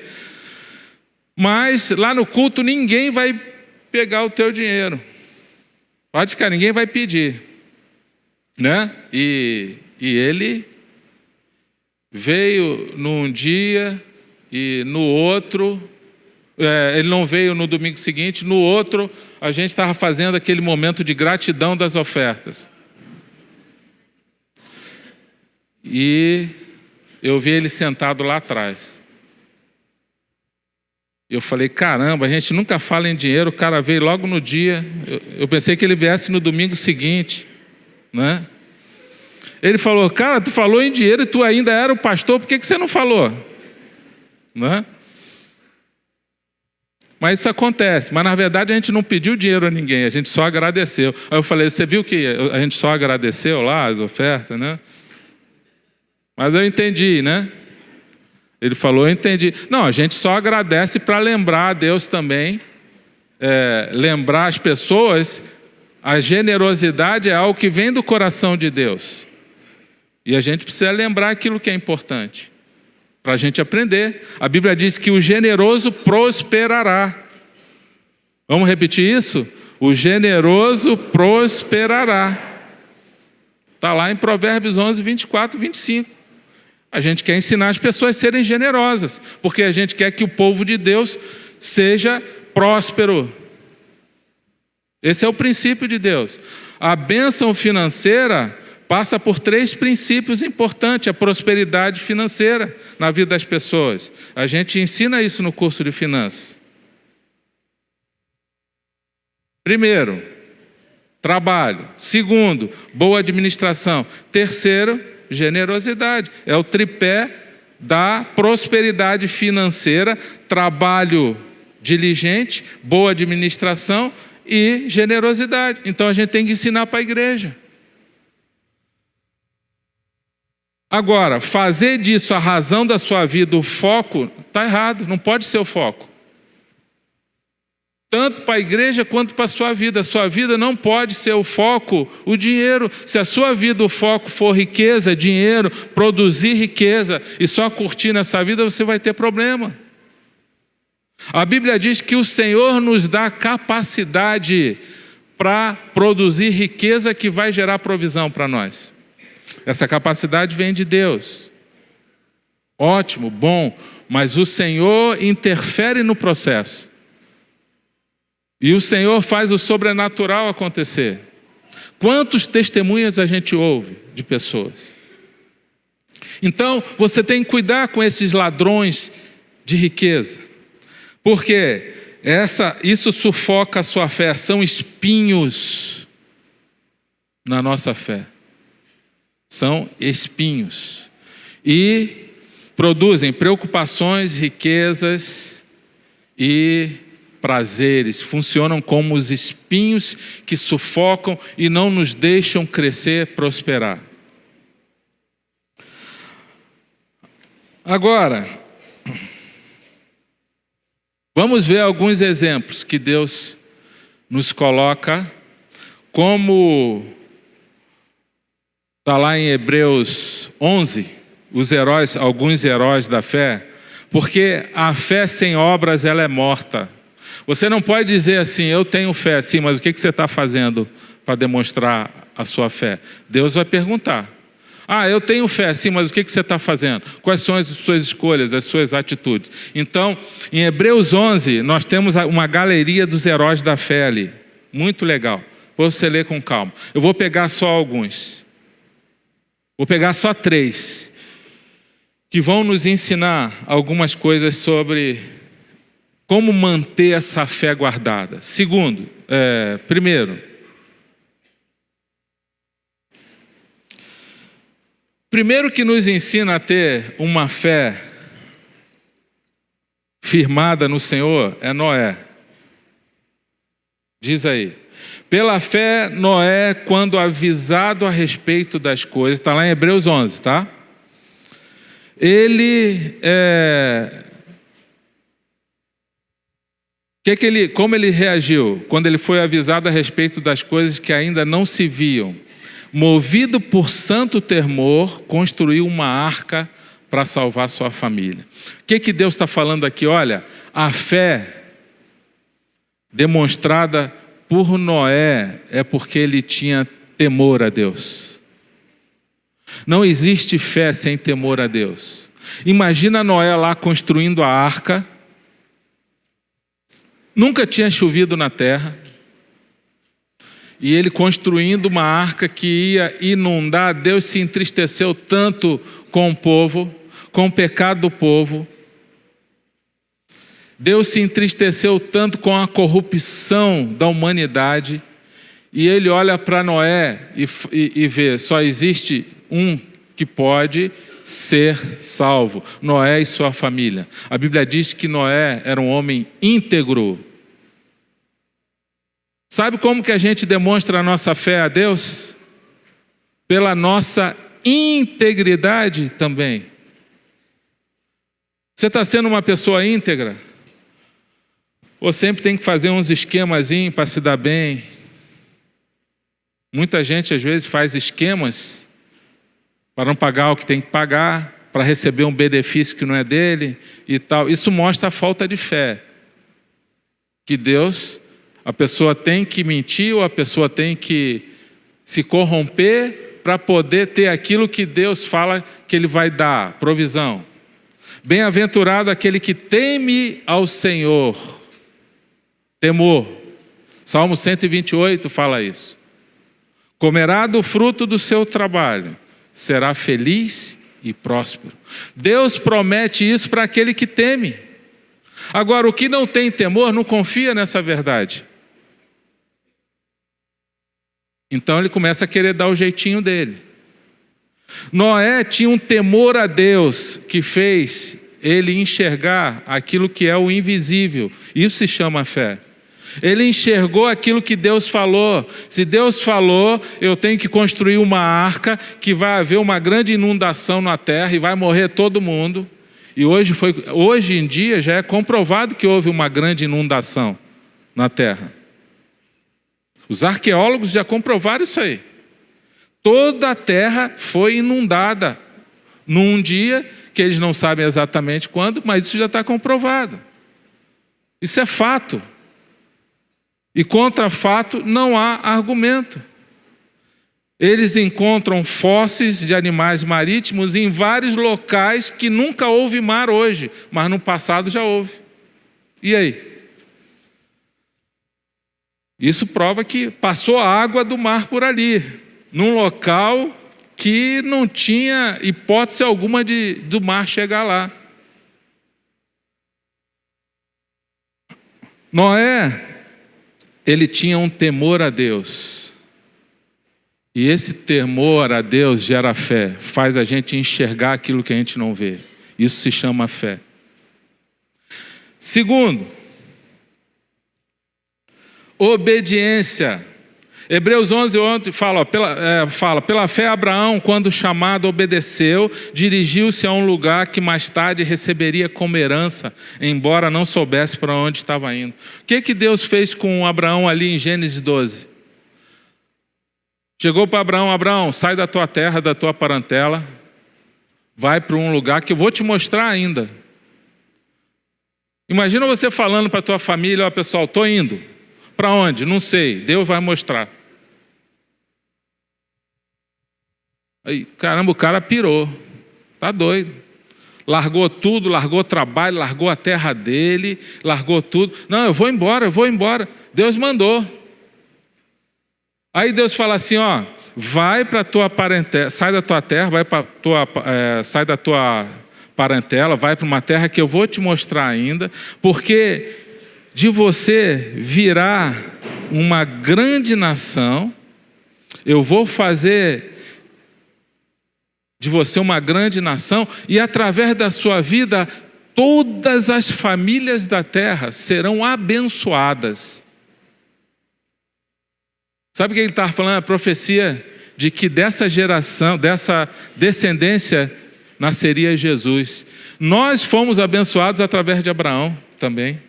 Mas lá no culto ninguém vai pegar o teu dinheiro. Pode ficar, ninguém vai pedir. Né? E ele veio num dia e no outro... ele não veio no domingo seguinte, no outro a gente estava fazendo aquele momento de gratidão das ofertas. E eu vi ele sentado lá atrás. Eu falei, caramba, a gente nunca fala em dinheiro, o cara veio logo no dia. Eu pensei que ele viesse no domingo seguinte, né? Ele falou, cara, tu falou em dinheiro e tu ainda era o pastor, por que você não falou? Né? Mas isso acontece, mas na verdade a gente não pediu dinheiro a ninguém, a gente só agradeceu. Aí eu falei, você viu que a gente só agradeceu lá as ofertas, né? Mas eu entendi, né? Ele falou, eu entendi. Não, a gente só agradece para lembrar a Deus também, lembrar as pessoas, a generosidade é algo que vem do coração de Deus. E a gente precisa lembrar aquilo que é importante. Para a gente aprender. A Bíblia diz que o generoso prosperará. Vamos repetir isso? O generoso prosperará. Está lá em Provérbios 11, 24, 25. A gente quer ensinar as pessoas a serem generosas, porque a gente quer que o povo de Deus seja próspero. Esse é o princípio de Deus. A bênção financeira passa por 3 princípios importantes, a prosperidade financeira na vida das pessoas. A gente ensina isso no curso de finanças. Primeiro, trabalho. Segundo, boa administração. Terceiro, generosidade. É o tripé da prosperidade financeira, trabalho diligente, boa administração e generosidade. Então a gente tem que ensinar para a igreja. Agora, fazer disso a razão da sua vida, o foco, está errado, não pode ser o foco. Tanto para a igreja quanto para a sua vida. A sua vida não pode ser o foco, o dinheiro. Se a sua vida, o foco for riqueza, dinheiro, produzir riqueza e só curtir nessa vida, você vai ter problema. A Bíblia diz que o Senhor nos dá capacidade para produzir riqueza que vai gerar provisão para nós. Essa capacidade vem de Deus. Ótimo, bom, mas o Senhor interfere no processo. E o Senhor faz o sobrenatural acontecer. Quantos testemunhos a gente ouve de pessoas? Então, você tem que cuidar com esses ladrões de riqueza, porque isso sufoca a sua fé, são espinhos na nossa fé. São espinhos. E produzem preocupações, riquezas e prazeres. Funcionam como os espinhos que sufocam e não nos deixam crescer, prosperar. Agora, vamos ver alguns exemplos que Deus nos coloca como está lá em Hebreus 11, alguns heróis da fé, porque a fé sem obras ela é morta. Você não pode dizer assim, eu tenho fé, sim, mas o que você está fazendo para demonstrar a sua fé? Deus vai perguntar. Eu tenho fé, sim, mas o que você está fazendo? Quais são as suas escolhas, as suas atitudes? Então, em Hebreus 11, nós temos uma galeria dos heróis da fé ali. Muito legal. Para você ler com calma. Eu vou pegar só alguns. Vou pegar só 3. Que vão nos ensinar algumas coisas sobre como manter essa fé guardada. Primeiro que nos ensina a ter uma fé firmada no Senhor é Noé. Diz aí. Pela fé, Noé, quando avisado a respeito das coisas, está lá em Hebreus 11, tá? Como ele reagiu quando ele foi avisado a respeito das coisas que ainda não se viam? Movido por santo temor, construiu uma arca para salvar sua família. O que Deus está falando aqui? Olha, a fé demonstrada por Noé é porque ele tinha temor a Deus. Não existe fé sem temor a Deus. Imagina Noé lá construindo a arca. Nunca tinha chovido na terra. E ele construindo uma arca que ia inundar. Deus se entristeceu tanto com o povo, com o pecado do povo. Deus se entristeceu tanto com a corrupção da humanidade. E ele olha para Noé e vê, só existe um que pode ser salvo. Noé e sua família. A Bíblia diz que Noé era um homem íntegro. Sabe como que a gente demonstra a nossa fé a Deus? Pela nossa integridade também. Você está sendo uma pessoa íntegra? Ou sempre tem que fazer uns esquemazinhos para se dar bem? Muita gente às vezes faz esquemas para não pagar o que tem que pagar, para receber um benefício que não é dele e tal. Isso mostra a falta de fé. Que Deus... A pessoa tem que mentir ou a pessoa tem que se corromper para poder ter aquilo que Deus fala que Ele vai dar, provisão. Bem-aventurado aquele que teme ao Senhor. Temor. Salmo 128 fala isso. Comerá do fruto do seu trabalho, será feliz e próspero. Deus promete isso para aquele que teme. Agora, o que não tem temor, não confia nessa verdade. Então ele começa a querer dar o jeitinho dele. Noé tinha um temor a Deus que fez ele enxergar aquilo que é o invisível. Isso se chama fé. Ele enxergou aquilo que Deus falou. Se Deus falou, eu tenho que construir uma arca que vai haver uma grande inundação na terra e vai morrer todo mundo. E hoje em dia já é comprovado que houve uma grande inundação na terra. Os arqueólogos já comprovaram isso aí. Toda a terra foi inundada num dia que eles não sabem exatamente quando, mas isso já está comprovado. Isso é fato. E contra fato não há argumento. Eles encontram fósseis de animais marítimos em vários locais que nunca houve mar hoje, mas no passado já houve. E aí? Isso prova que passou a água do mar por ali, num local que não tinha hipótese alguma do mar chegar lá. Noé, ele tinha um temor a Deus. E esse temor a Deus gera fé, faz a gente enxergar aquilo que a gente não vê. Isso se chama fé. Segundo, obediência. Hebreus 11 fala, pela fé Abraão, quando chamado, obedeceu, dirigiu-se a um lugar que mais tarde receberia como herança, embora não soubesse para onde estava indo. O que Deus fez com Abraão ali em Gênesis 12? Chegou para Abraão: Abraão, sai da tua terra, da tua parentela, vai para um lugar que eu vou te mostrar ainda. Imagina você falando para a tua família: ó, pessoal, estou indo. Para onde? Não sei, Deus vai mostrar. Aí, caramba, o cara pirou, tá doido. Largou tudo, largou o trabalho, largou a terra dele, largou tudo. Não, eu vou embora. Deus mandou. Aí Deus fala assim: ó, vai para a tua parentela, sai da tua terra, sai da tua parentela, vai para uma terra que eu vou te mostrar ainda, porque de você virá uma grande nação, eu vou fazer de você uma grande nação, e através da sua vida, todas as famílias da terra serão abençoadas. Sabe o que ele está falando? A profecia de que dessa geração, dessa descendência, nasceria Jesus. Nós fomos abençoados através de Abraão também.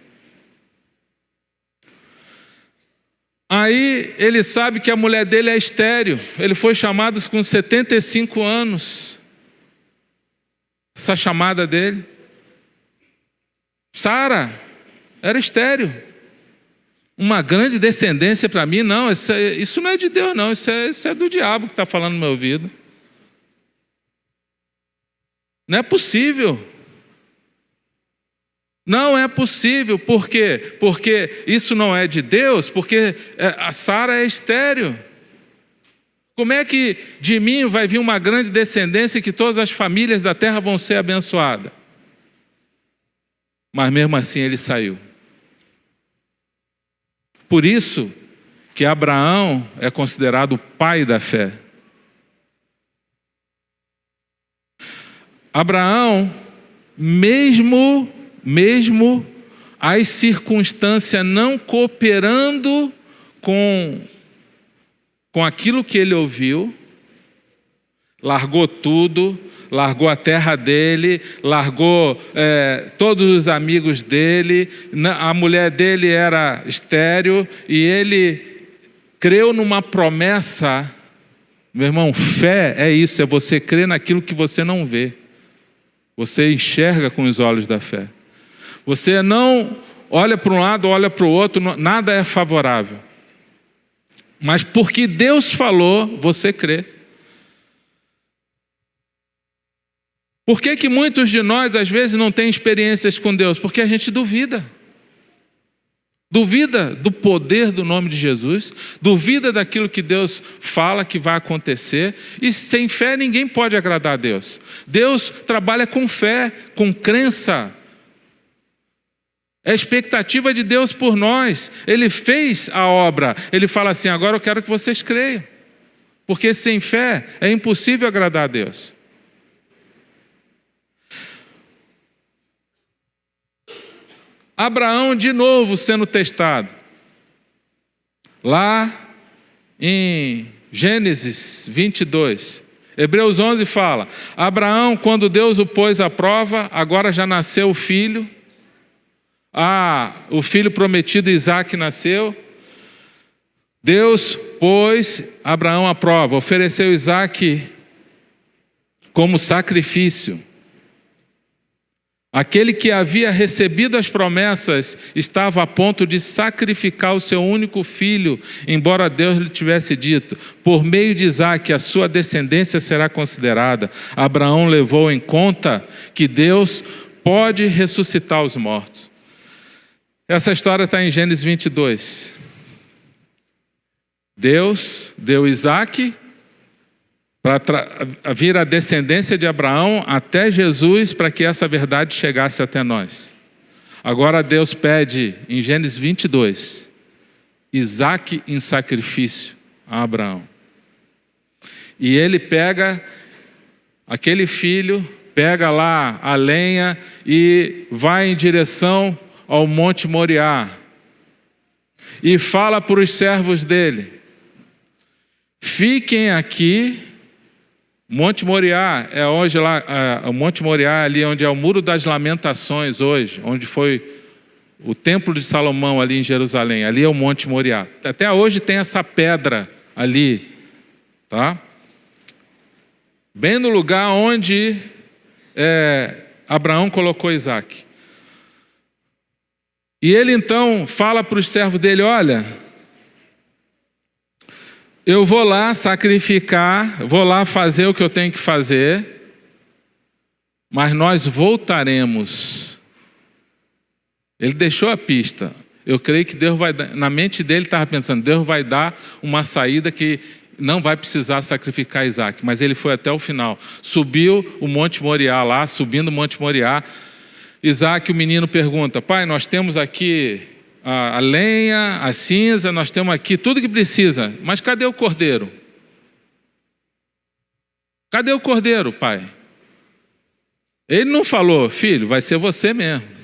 Aí ele sabe que a mulher dele é estéril. Ele foi chamado com 75 anos. Essa chamada dele. Sara era estéril. Uma grande descendência para mim? Não, isso não é de Deus não. Isso é do diabo que está falando no meu ouvido. Não é possível. Não é possível. Por quê? Porque isso não é de Deus, porque a Sara é estéril. Como é que de mim vai vir uma grande descendência e que todas as famílias da terra vão ser abençoadas? Mas mesmo assim ele saiu. Por isso que Abraão é considerado o pai da fé. Abraão, mesmo as circunstâncias não cooperando com aquilo que ele ouviu, largou tudo, largou a terra dele, largou todos os amigos dele, a mulher dele era estéril, e ele creu numa promessa. Meu irmão, fé é isso, é você crer naquilo que você não vê. Você enxerga com os olhos da fé. Você não olha para um lado, olha para o outro, nada é favorável. Mas porque Deus falou, você crê. Por que muitos de nós, às vezes, não têm experiências com Deus? Porque a gente duvida. Duvida do poder do nome de Jesus, duvida daquilo que Deus fala que vai acontecer, e sem fé ninguém pode agradar a Deus. Deus trabalha com fé, com crença. É a expectativa de Deus por nós. Ele fez a obra, ele fala assim: agora eu quero que vocês creiam, porque sem fé é impossível agradar a Deus. Abraão de novo sendo testado. Lá em Gênesis 22. Hebreus 11 fala: Abraão, quando Deus o pôs à prova, agora já nasceu o filho. O filho prometido Isaque nasceu. Deus pôs Abraão à prova, ofereceu Isaque como sacrifício. Aquele que havia recebido as promessas estava a ponto de sacrificar o seu único filho, embora Deus lhe tivesse dito: por meio de Isaque a sua descendência será considerada. Abraão levou em conta que Deus pode ressuscitar os mortos. Essa história está em Gênesis 22. Deus deu Isaque para vir a descendência de Abraão até Jesus, para que essa verdade chegasse até nós. Agora Deus pede em Gênesis 22, Isaque em sacrifício a Abraão. E ele pega aquele filho, pega lá a lenha e vai em direção ao Monte Moriá. E fala para os servos dele: fiquem aqui. Monte Moriá é hoje lá, o Monte Moriá ali onde é o Muro das Lamentações hoje, onde foi o Templo de Salomão ali em Jerusalém. Ali é o Monte Moriá. Até hoje tem essa pedra ali, tá? Bem no lugar onde Abraão colocou Isaque. E ele então fala para os servos dele: olha, eu vou lá sacrificar, vou lá fazer o que eu tenho que fazer, mas nós voltaremos. Ele deixou a pista. Eu creio que Deus vai dar, na mente dele estava pensando, Deus vai dar uma saída que não vai precisar sacrificar Isaque. Mas ele foi até o final. Subiu o Monte Moriá lá, subindo o Monte Moriá. Isaque, o menino, pergunta: pai, nós temos aqui a lenha, a cinza, nós temos aqui tudo que precisa, mas cadê o cordeiro? Cadê o cordeiro, pai? Ele não falou: filho, vai ser você mesmo.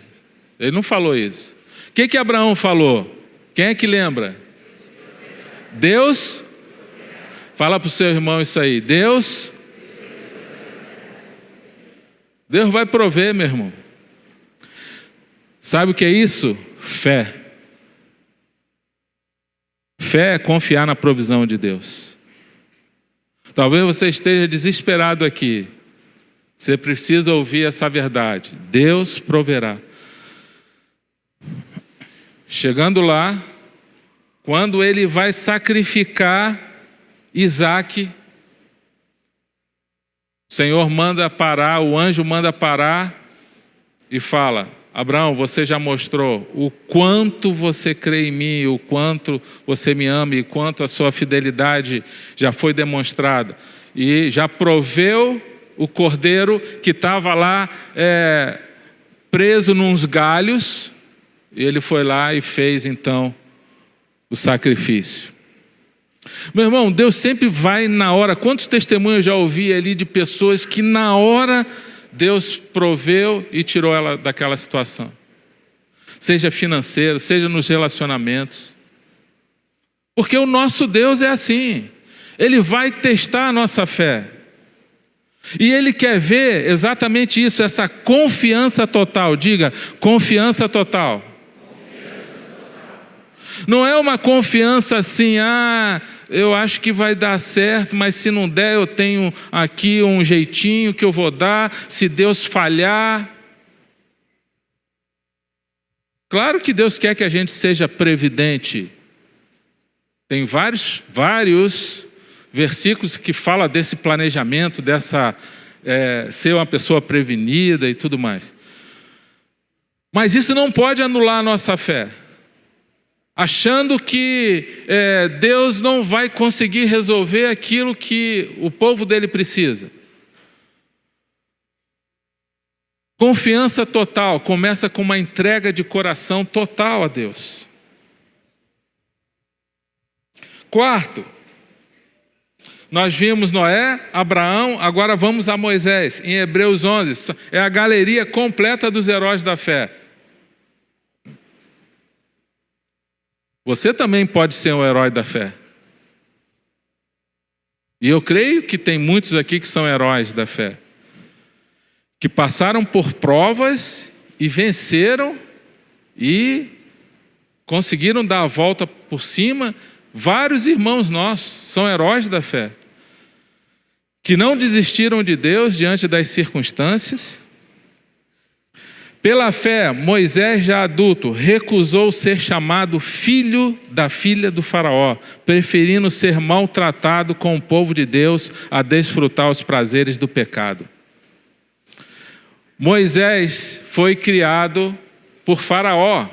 Ele não falou isso. O que Abraão falou? Quem é que lembra? Deus. Fala para o seu irmão isso aí. Deus vai prover, meu irmão. Sabe o que é isso? Fé. Fé é confiar na provisão de Deus. Talvez você esteja desesperado aqui. Você precisa ouvir essa verdade. Deus proverá. Chegando lá, quando ele vai sacrificar Isaque, o Senhor manda parar, o anjo manda parar e fala: Abraão, você já mostrou o quanto você crê em mim, o quanto você me ama e quanto a sua fidelidade já foi demonstrada. E já proveu o cordeiro que estava lá preso nos galhos. E ele foi lá e fez então o sacrifício. Meu irmão, Deus sempre vai na hora. Quantos testemunhos eu já ouvi ali de pessoas que na hora Deus proveu e tirou ela daquela situação. Seja financeiro, seja nos relacionamentos. Porque o nosso Deus é assim. Ele vai testar a nossa fé. E Ele quer ver exatamente isso, essa confiança total. Diga, confiança total. Não é uma confiança assim, eu acho que vai dar certo, mas se não der, eu tenho aqui um jeitinho que eu vou dar, se Deus falhar. Claro que Deus quer que a gente seja previdente. Tem vários versículos que falam desse planejamento, dessa ser uma pessoa prevenida e tudo mais. Mas isso não pode anular a nossa fé. Achando que Deus não vai conseguir resolver aquilo que o povo dele precisa. Confiança total começa com uma entrega de coração total a Deus. Quarto, nós vimos Noé, Abraão, agora vamos a Moisés. Em Hebreus 11, é a galeria completa dos heróis da fé. Você também pode ser um herói da fé. E eu creio que tem muitos aqui que são heróis da fé. Que passaram por provas e venceram e conseguiram dar a volta por cima. Vários irmãos nossos são heróis da fé. Que não desistiram de Deus diante das circunstâncias. Pela fé, Moisés, já adulto, recusou ser chamado filho da filha do faraó, preferindo ser maltratado com o povo de Deus a desfrutar os prazeres do pecado. Moisés foi criado por faraó.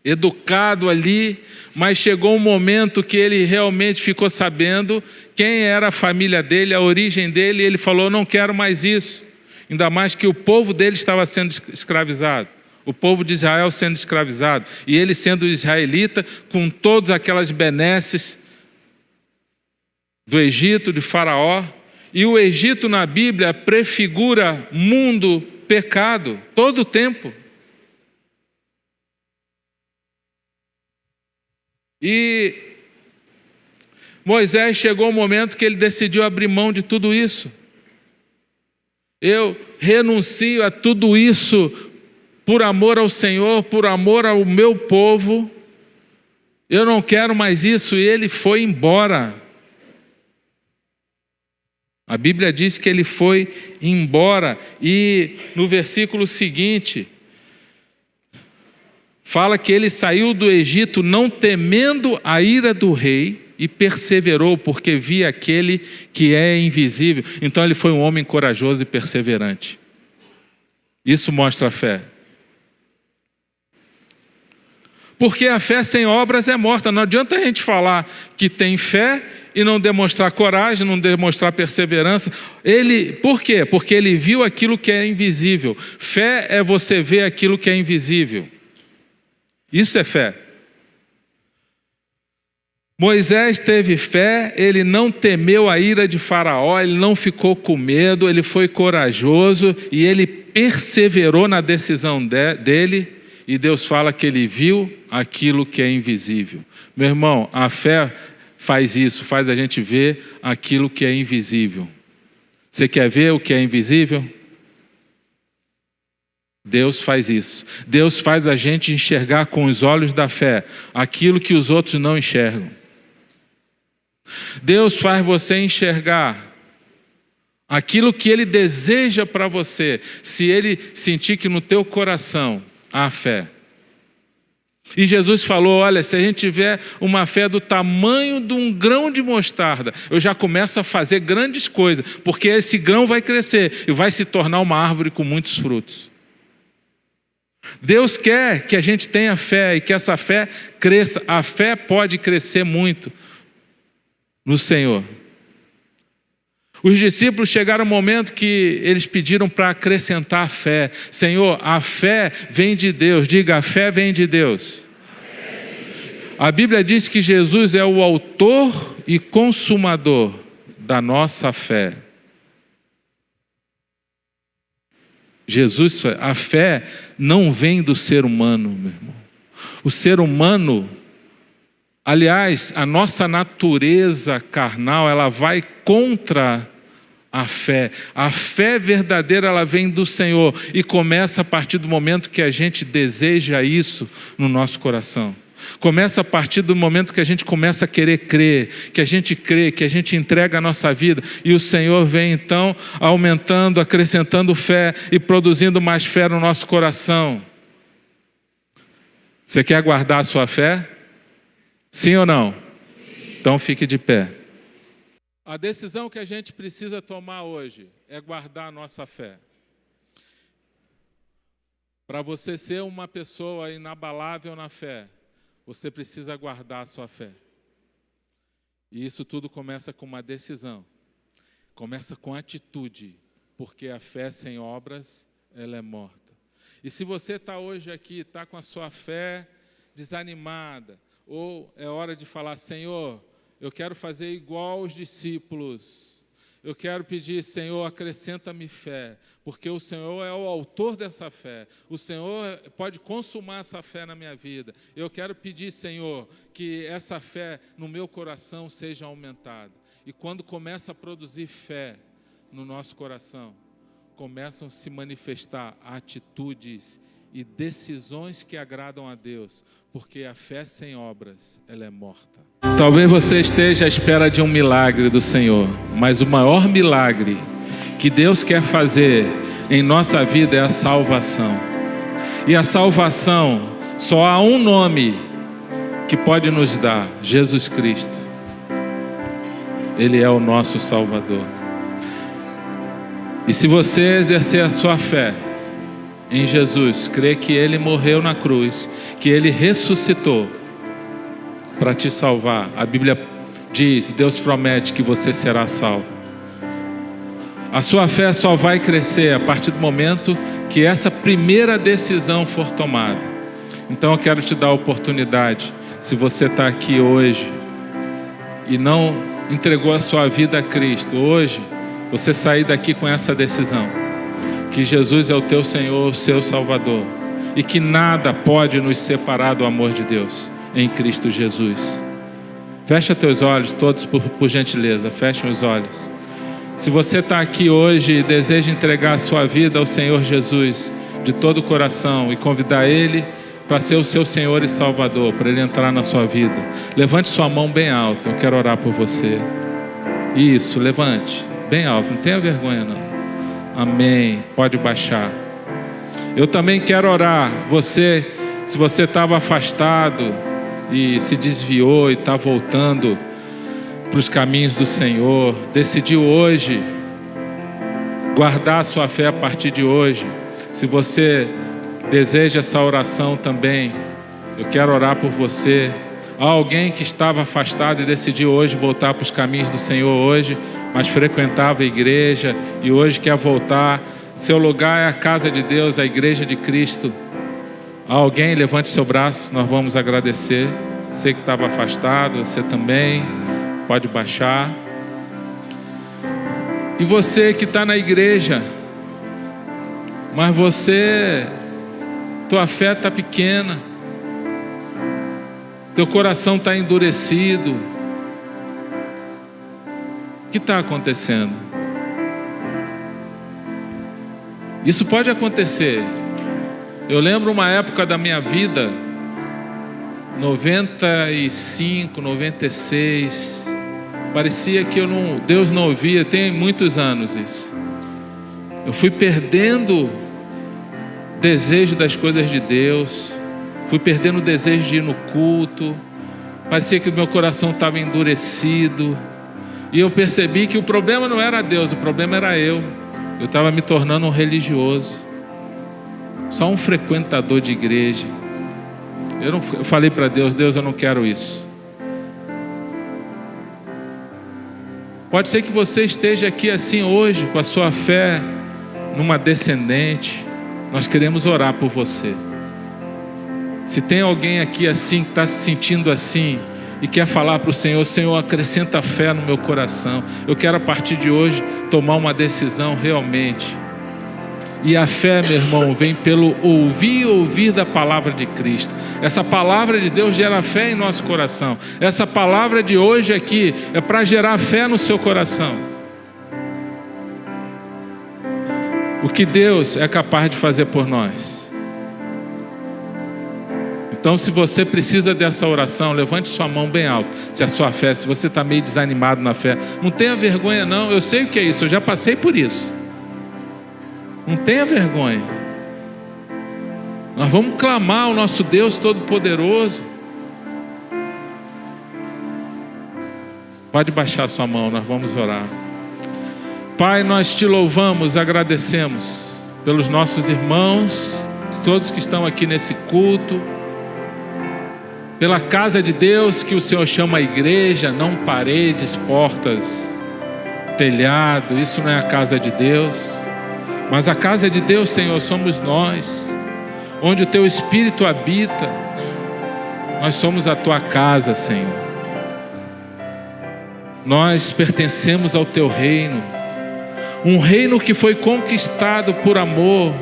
educado ali, mas chegou um momento que ele realmente ficou sabendo quem era a família dele, a origem dele, e ele falou: não quero mais isso. Ainda mais que o povo dele estava sendo escravizado, o povo de Israel sendo escravizado, e ele sendo israelita, com todas aquelas benesses do Egito, de Faraó. E o Egito na Bíblia prefigura mundo, pecado, todo o tempo. E Moisés chegou um momento que ele decidiu abrir mão de tudo isso. Eu renuncio a tudo isso por amor ao Senhor, por amor ao meu povo. Eu não quero mais isso. E ele foi embora. A Bíblia diz que ele foi embora. E no versículo seguinte, fala que ele saiu do Egito não temendo a ira do rei e perseverou, porque via aquele que é invisível. Então ele foi um homem corajoso e perseverante. Isso mostra a fé. Porque a fé sem obras é morta. Não adianta a gente falar que tem fé e não demonstrar coragem, não demonstrar perseverança. Por quê? Porque ele viu aquilo que é invisível. Fé é você ver aquilo que é invisível. Isso é fé. Moisés teve fé, ele não temeu a ira de Faraó, ele não ficou com medo, ele foi corajoso e ele perseverou na decisão dele, e Deus fala que ele viu aquilo que é invisível. Meu irmão, a fé faz isso, faz a gente ver aquilo que é invisível. Você quer ver o que é invisível? Deus faz isso. Deus faz a gente enxergar com os olhos da fé aquilo que os outros não enxergam. Deus faz você enxergar aquilo que Ele deseja para você, se Ele sentir que no teu coração há fé. E Jesus falou: olha, se a gente tiver uma fé do tamanho de um grão de mostarda, eu já começo a fazer grandes coisas, porque esse grão vai crescer e vai se tornar uma árvore com muitos frutos. Deus quer que a gente tenha fé e que essa fé cresça. A fé pode crescer muito no Senhor. Os discípulos chegaram um momento que eles pediram para acrescentar a fé. Senhor, a fé vem de Deus. Diga: a fé vem de Deus. A Bíblia diz que Jesus é o autor e consumador da nossa fé. Jesus, a fé não vem do ser humano, meu irmão. O ser humano, aliás, a nossa natureza carnal, ela vai contra a fé. A fé verdadeira, ela vem do Senhor e começa a partir do momento que a gente deseja isso no nosso coração. Começa a partir do momento que a gente começa a querer crer, que a gente crê, que a gente entrega a nossa vida, e o Senhor vem então aumentando, acrescentando fé e produzindo mais fé no nosso coração. Você quer guardar a sua fé? Sim ou não? Sim. Então fique de pé. A decisão que a gente precisa tomar hoje é guardar a nossa fé. Para você ser uma pessoa inabalável na fé, você precisa guardar a sua fé. E isso tudo começa com uma decisão. Começa com atitude, porque a fé sem obras, ela é morta. E se você está hoje aqui, está com a sua fé desanimada, ou é hora de falar: Senhor, eu quero fazer igual os discípulos. Eu quero pedir: Senhor, acrescenta-me fé, porque o Senhor é o autor dessa fé. O Senhor pode consumar essa fé na minha vida. Eu quero pedir, Senhor, que essa fé no meu coração seja aumentada. E quando começa a produzir fé no nosso coração, começam a se manifestar atitudes e decisões que agradam a Deus, porque a fé sem obras, ela é morta. Talvez você esteja à espera de um milagre do Senhor, mas o maior milagre que Deus quer fazer em nossa vida é a salvação. E a salvação, só há um nome que pode nos dar: Jesus Cristo. Ele é o nosso Salvador. E se você exercer a sua fé, em Jesus, crê que Ele morreu na cruz, que Ele ressuscitou para te salvar, a Bíblia diz, Deus promete que você será salvo. A sua fé só vai crescer a partir do momento que essa primeira decisão for tomada. Então eu quero te dar a oportunidade, se você está aqui hoje e não entregou a sua vida a Cristo, hoje você sair daqui com essa decisão, que Jesus é o teu Senhor, o seu Salvador, e que nada pode nos separar do amor de Deus em Cristo Jesus. Fecha teus olhos todos, por gentileza, fechem os olhos. Se você está aqui hoje e deseja entregar a sua vida ao Senhor Jesus de todo o coração e convidar Ele para ser o seu Senhor e Salvador, para Ele entrar na sua vida, levante sua mão bem alta, eu quero orar por você. Isso, levante, bem alto, não tenha vergonha não. Amém, pode baixar. Eu também quero orar, se você estava afastado e se desviou e está voltando para os caminhos do Senhor, decidiu hoje guardar a sua fé a partir de hoje. Se você deseja essa oração também, eu quero orar por você. Há alguém que estava afastado e decidiu hoje voltar para os caminhos do Senhor hoje, mas frequentava a igreja e hoje quer voltar. Seu lugar é a casa de Deus, a igreja de Cristo. Há alguém? Levante seu braço, nós vamos agradecer. Você que estava afastado, você também pode baixar. E você que está na igreja, mas tua fé está pequena, teu coração está endurecido. O que está acontecendo? Isso pode acontecer. Eu lembro uma época da minha vida, 95, 96, parecia que Deus não ouvia, tem muitos anos isso. Eu fui perdendo desejo das coisas de Deus, fui perdendo o desejo de ir no culto, parecia que o meu coração estava endurecido, e eu percebi que o problema não era Deus, o problema era eu estava me tornando um religioso, só um frequentador de igreja. Eu falei para Deus, eu não quero isso. Pode ser que você esteja aqui assim hoje, com a sua fé numa descendente. Nós queremos orar por você. Se tem alguém aqui assim, que está se sentindo assim, e quer falar para o Senhor, Senhor, acrescenta fé no meu coração. Eu quero a partir de hoje tomar uma decisão realmente. E a fé, meu irmão, vem pelo ouvir da palavra de Cristo. Essa palavra de Deus gera fé em nosso coração. Essa palavra de hoje aqui é para gerar fé no seu coração. O que Deus é capaz de fazer por nós. Então, se você precisa dessa oração, levante sua mão bem alto. Se você está meio desanimado na fé, não tenha vergonha não. Eu sei o que é isso, eu já passei por isso. Não tenha vergonha. Nós vamos clamar ao nosso Deus Todo-Poderoso. Pode baixar sua mão, nós vamos orar. Pai, nós te louvamos, agradecemos pelos nossos irmãos, todos que estão aqui nesse culto, pela casa de Deus que o Senhor chama a igreja, não paredes, portas, telhado. Isso não é a casa de Deus, mas a casa de Deus, Senhor, somos nós, onde o teu Espírito habita. Nós somos a tua casa, Senhor. Nós pertencemos ao teu reino, um reino que foi conquistado por amor,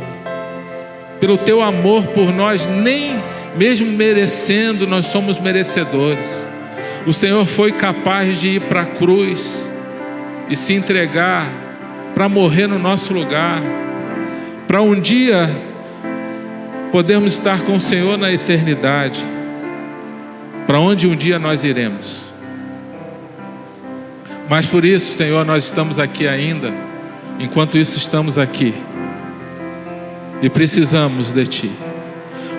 pelo teu amor por nós. Nem mesmo merecendo, nós somos merecedores. O Senhor foi capaz de ir para a cruz e se entregar para morrer no nosso lugar, para um dia podermos estar com o Senhor na eternidade, para onde um dia nós iremos. Mas por isso, Senhor, nós estamos aqui ainda. Enquanto isso, estamos aqui e precisamos de Ti.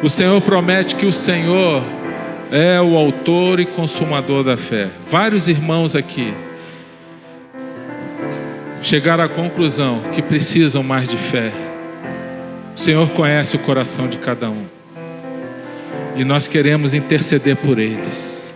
O Senhor promete que o Senhor é o autor e consumador da fé. Vários irmãos aqui chegaram à conclusão que precisam mais de fé. O O Senhor conhece o coração de cada um. E nós queremos interceder por eles.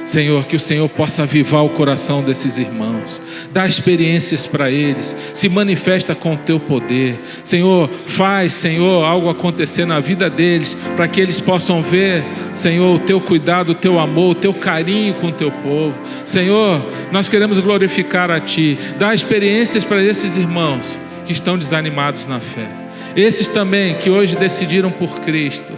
Senhor, que o Senhor possa avivar o coração desses irmãos, dá experiências para eles, se manifesta com o teu poder. Senhor, faz, Senhor, algo acontecer na vida deles, para que eles possam ver, Senhor, o teu cuidado, o teu amor, o teu carinho com o teu povo. Senhor, nós queremos glorificar a Ti, dá experiências para esses irmãos que estão desanimados na fé, esses também que hoje decidiram por Cristo,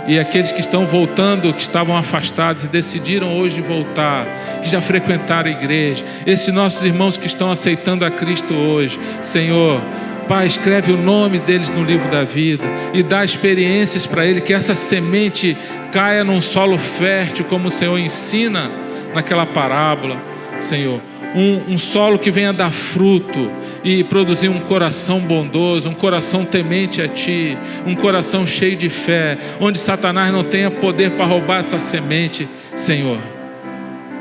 e aqueles que estão voltando, que estavam afastados e decidiram hoje voltar, que já frequentaram a igreja, esses nossos irmãos que estão aceitando a Cristo hoje. Senhor, Pai, escreve o nome deles no livro da vida e dá experiências para ele, que essa semente caia num solo fértil, como o Senhor ensina naquela parábola, Senhor. Um solo que venha dar fruto e produzir um coração bondoso, um coração temente a Ti, um coração cheio de fé, onde Satanás não tenha poder para roubar essa semente. Senhor,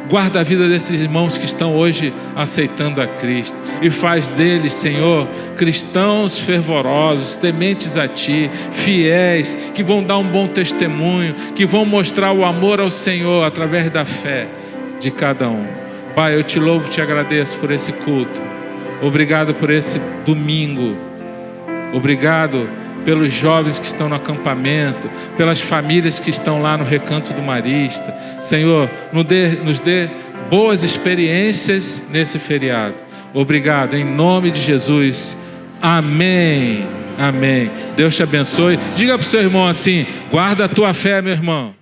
guarda a vida desses irmãos que estão hoje aceitando a Cristo e faz deles, Senhor, cristãos fervorosos, tementes a Ti, fiéis, que vão dar um bom testemunho, que vão mostrar o amor ao Senhor através da fé de cada um. Pai, eu Te louvo e Te agradeço por esse culto. Obrigado por esse domingo. Obrigado pelos jovens que estão no acampamento, pelas famílias que estão lá no Recanto do Marista. Senhor, nos dê boas experiências nesse feriado. Obrigado, em nome de Jesus. Amém. Amém. Deus te abençoe. Diga para o seu irmão assim: guarda a tua fé, meu irmão.